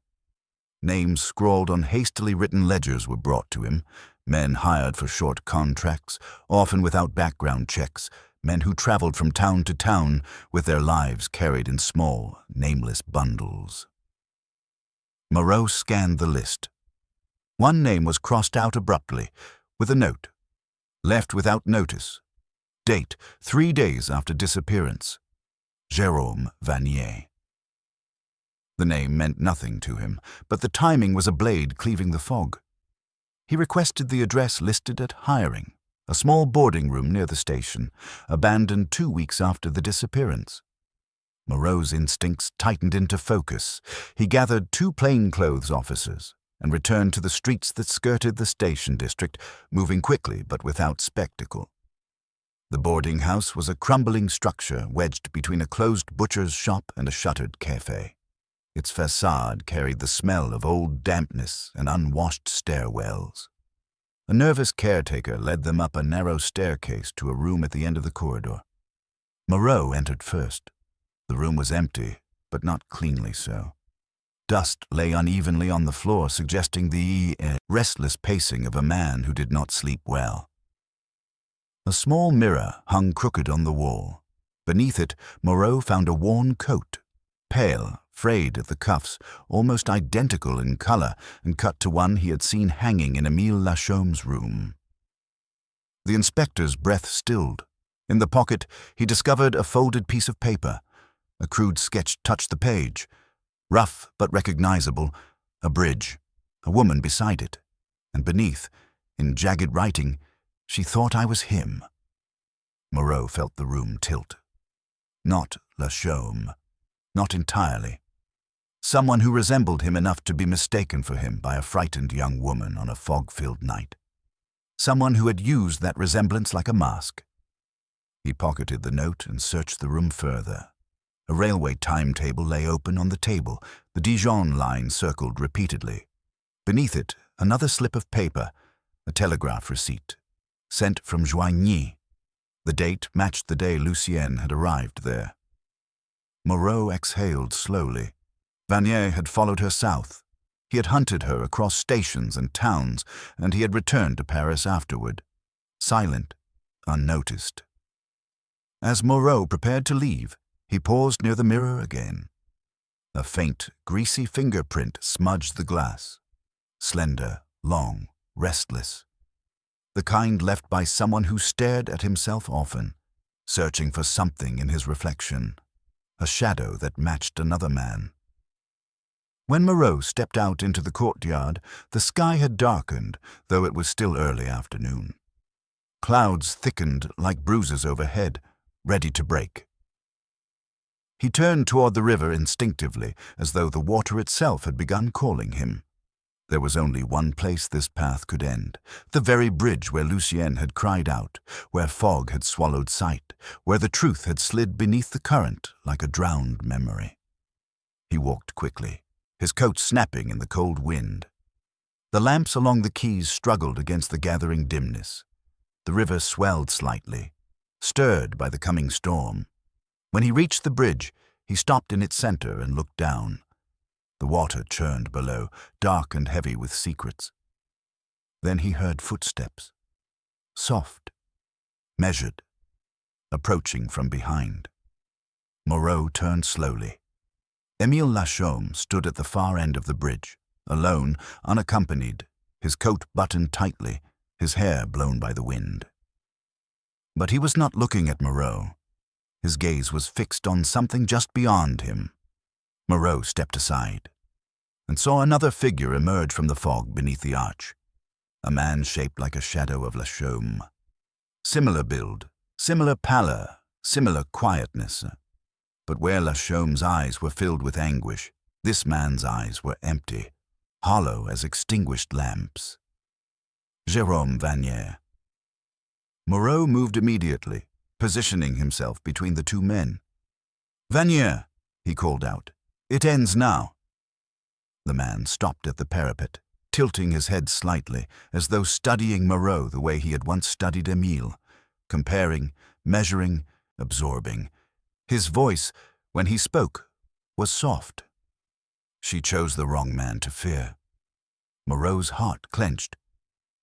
Names scrawled on hastily written ledgers were brought to him, men hired for short contracts, often without background checks, men who traveled from town to town with their lives carried in small, nameless bundles. Moreau scanned the list. One name was crossed out abruptly, with a note. Left without notice. Date, 3 days after disappearance. Jérôme Vanier. The name meant nothing to him, but the timing was a blade cleaving the fog. He requested the address listed at hiring, a small boarding room near the station, abandoned 2 weeks after the disappearance. Moreau's instincts tightened into focus. He gathered 2 plainclothes officers and returned to the streets that skirted the station district, moving quickly but without spectacle. The boarding house was a crumbling structure wedged between a closed butcher's shop and a shuttered café. Its facade carried the smell of old dampness and unwashed stairwells. A nervous caretaker led them up a narrow staircase to a room at the end of the corridor. Moreau entered first. The room was empty, but not cleanly so. Dust lay unevenly on the floor, suggesting the restless pacing of a man who did not sleep well. A small mirror hung crooked on the wall. Beneath it, Moreau found a worn coat, pale, frayed at the cuffs, almost identical in color and cut to one he had seen hanging in Émile Lachaume's room. The inspector's breath stilled. In the pocket, he discovered a folded piece of paper. A crude sketch touched the page. Rough but recognizable, a bridge, a woman beside it, and beneath, in jagged writing, "She thought I was him." Moreau felt the room tilt. Not Lachaume. Not entirely. Someone who resembled him enough to be mistaken for him by a frightened young woman on a fog-filled night. Someone who had used that resemblance like a mask. He pocketed the note and searched the room further. A railway timetable lay open on the table, the Dijon line circled repeatedly. Beneath it, another slip of paper, a telegraph receipt, sent from Joigny. The date matched the day Lucienne had arrived there. Moreau exhaled slowly. Vanier had followed her south. He had hunted her across stations and towns, and he had returned to Paris afterward, silent, unnoticed. As Moreau prepared to leave, he paused near the mirror again. A faint, greasy fingerprint smudged the glass. Slender, long, restless. The kind left by someone who stared at himself often, searching for something in his reflection, a shadow that matched another man. When Moreau stepped out into the courtyard, the sky had darkened, though it was still early afternoon. Clouds thickened like bruises overhead, ready to break. He turned toward the river instinctively, as though the water itself had begun calling him. There was only one place this path could end, the very bridge where Lucien had cried out, where fog had swallowed sight, where the truth had slid beneath the current like a drowned memory. He walked quickly, his coat snapping in the cold wind. The lamps along the quays struggled against the gathering dimness. The river swelled slightly, stirred by the coming storm. When he reached the bridge, he stopped in its center and looked down. The water churned below, dark and heavy with secrets. Then he heard footsteps, soft, measured, approaching from behind. Moreau turned slowly. Émile Lachaume stood at the far end of the bridge, alone, unaccompanied, his coat buttoned tightly, his hair blown by the wind. But he was not looking at Moreau. His gaze was fixed on something just beyond him. Moreau stepped aside and saw another figure emerge from the fog beneath the arch, a man shaped like a shadow of Lachaume. Similar build, similar pallor, similar quietness. But where Lachaume's eyes were filled with anguish, this man's eyes were empty, hollow as extinguished lamps. Jérôme Vanier. Moreau moved immediately, positioning himself between the two men. "Vanier," he called out. "It ends now." The man stopped at the parapet, tilting his head slightly, as though studying Moreau the way he had once studied Émile, comparing, measuring, absorbing. His voice, when he spoke, was soft. She chose the wrong man to fear. Moreau's heart clenched.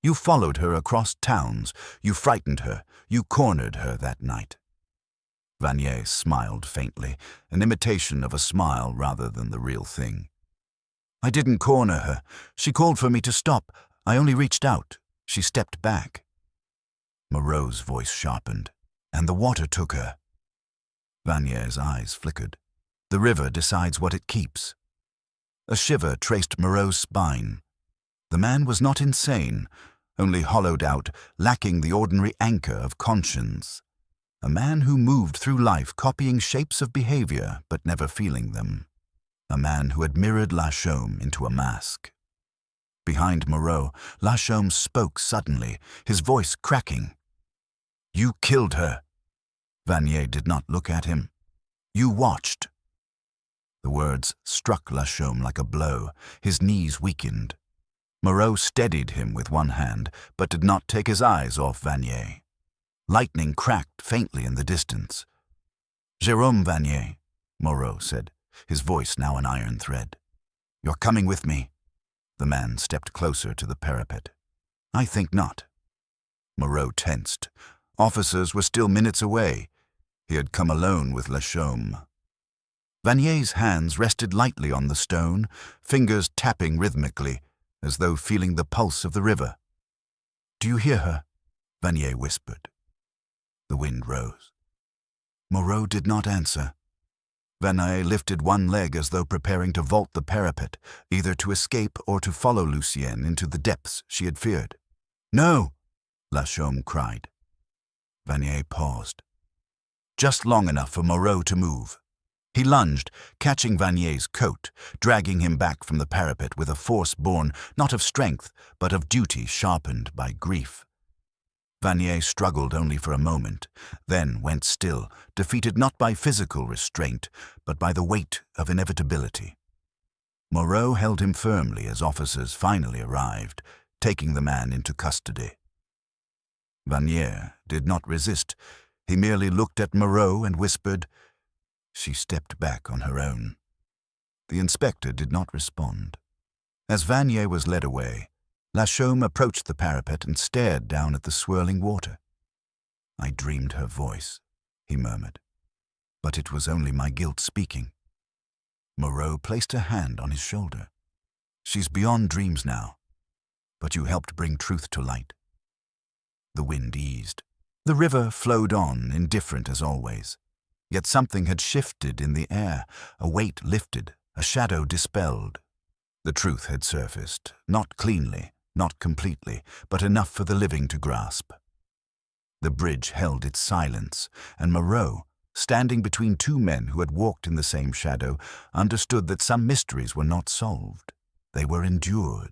You followed her across towns, you frightened her, you cornered her that night. Vanier smiled faintly, an imitation of a smile rather than the real thing. "I didn't corner her. She called for me to stop. I only reached out. She stepped back." Moreau's voice sharpened. "And the water took her." Vanier's eyes flickered. The river decides what it keeps. A shiver traced Moreau's spine. The man was not insane, only hollowed out, lacking the ordinary anchor of conscience. A man who moved through life copying shapes of behavior but never feeling them. A man who had mirrored Lachaume into a mask. Behind Moreau, Lachaume spoke suddenly, his voice cracking. "You killed her." Vanier did not look at him. "You watched." The words struck Lachaume like a blow. His knees weakened. Moreau steadied him with one hand, but did not take his eyes off Vanier. Lightning cracked faintly in the distance. "Jérôme Vanier," Moreau said, his voice now an iron thread. "You're coming with me." The man stepped closer to the parapet. "I think not." Moreau tensed. Officers were still minutes away. He had come alone with Lachaume. Vanier's hands rested lightly on the stone, fingers tapping rhythmically, as though feeling the pulse of the river. "Do you hear her?" Vanier whispered. The wind rose. Moreau did not answer. Vanier lifted one leg as though preparing to vault the parapet, either to escape or to follow Lucien into the depths she had feared. "No!" Lachaume cried. Vanier paused. Just long enough for Moreau to move. He lunged, catching Vanier's coat, dragging him back from the parapet with a force born not of strength, but of duty sharpened by grief. Vanier struggled only for a moment, then went still, defeated not by physical restraint, but by the weight of inevitability. Moreau held him firmly as officers finally arrived, taking the man into custody. Vanier did not resist. He merely looked at Moreau and whispered. She stepped back on her own. The inspector did not respond. As Vanier was led away, Lachaume approached the parapet and stared down at the swirling water. "I dreamed her voice," he murmured. "But it was only my guilt speaking." Moreau placed her hand on his shoulder. She's beyond dreams now, but you helped bring truth to light. The wind eased. The river flowed on, indifferent as always. Yet something had shifted in the air, a weight lifted, a shadow dispelled. The truth had surfaced, not cleanly, not completely, but enough for the living to grasp. The bridge held its silence, and Moreau, standing between two men who had walked in the same shadow, understood that some mysteries were not solved. They were endured.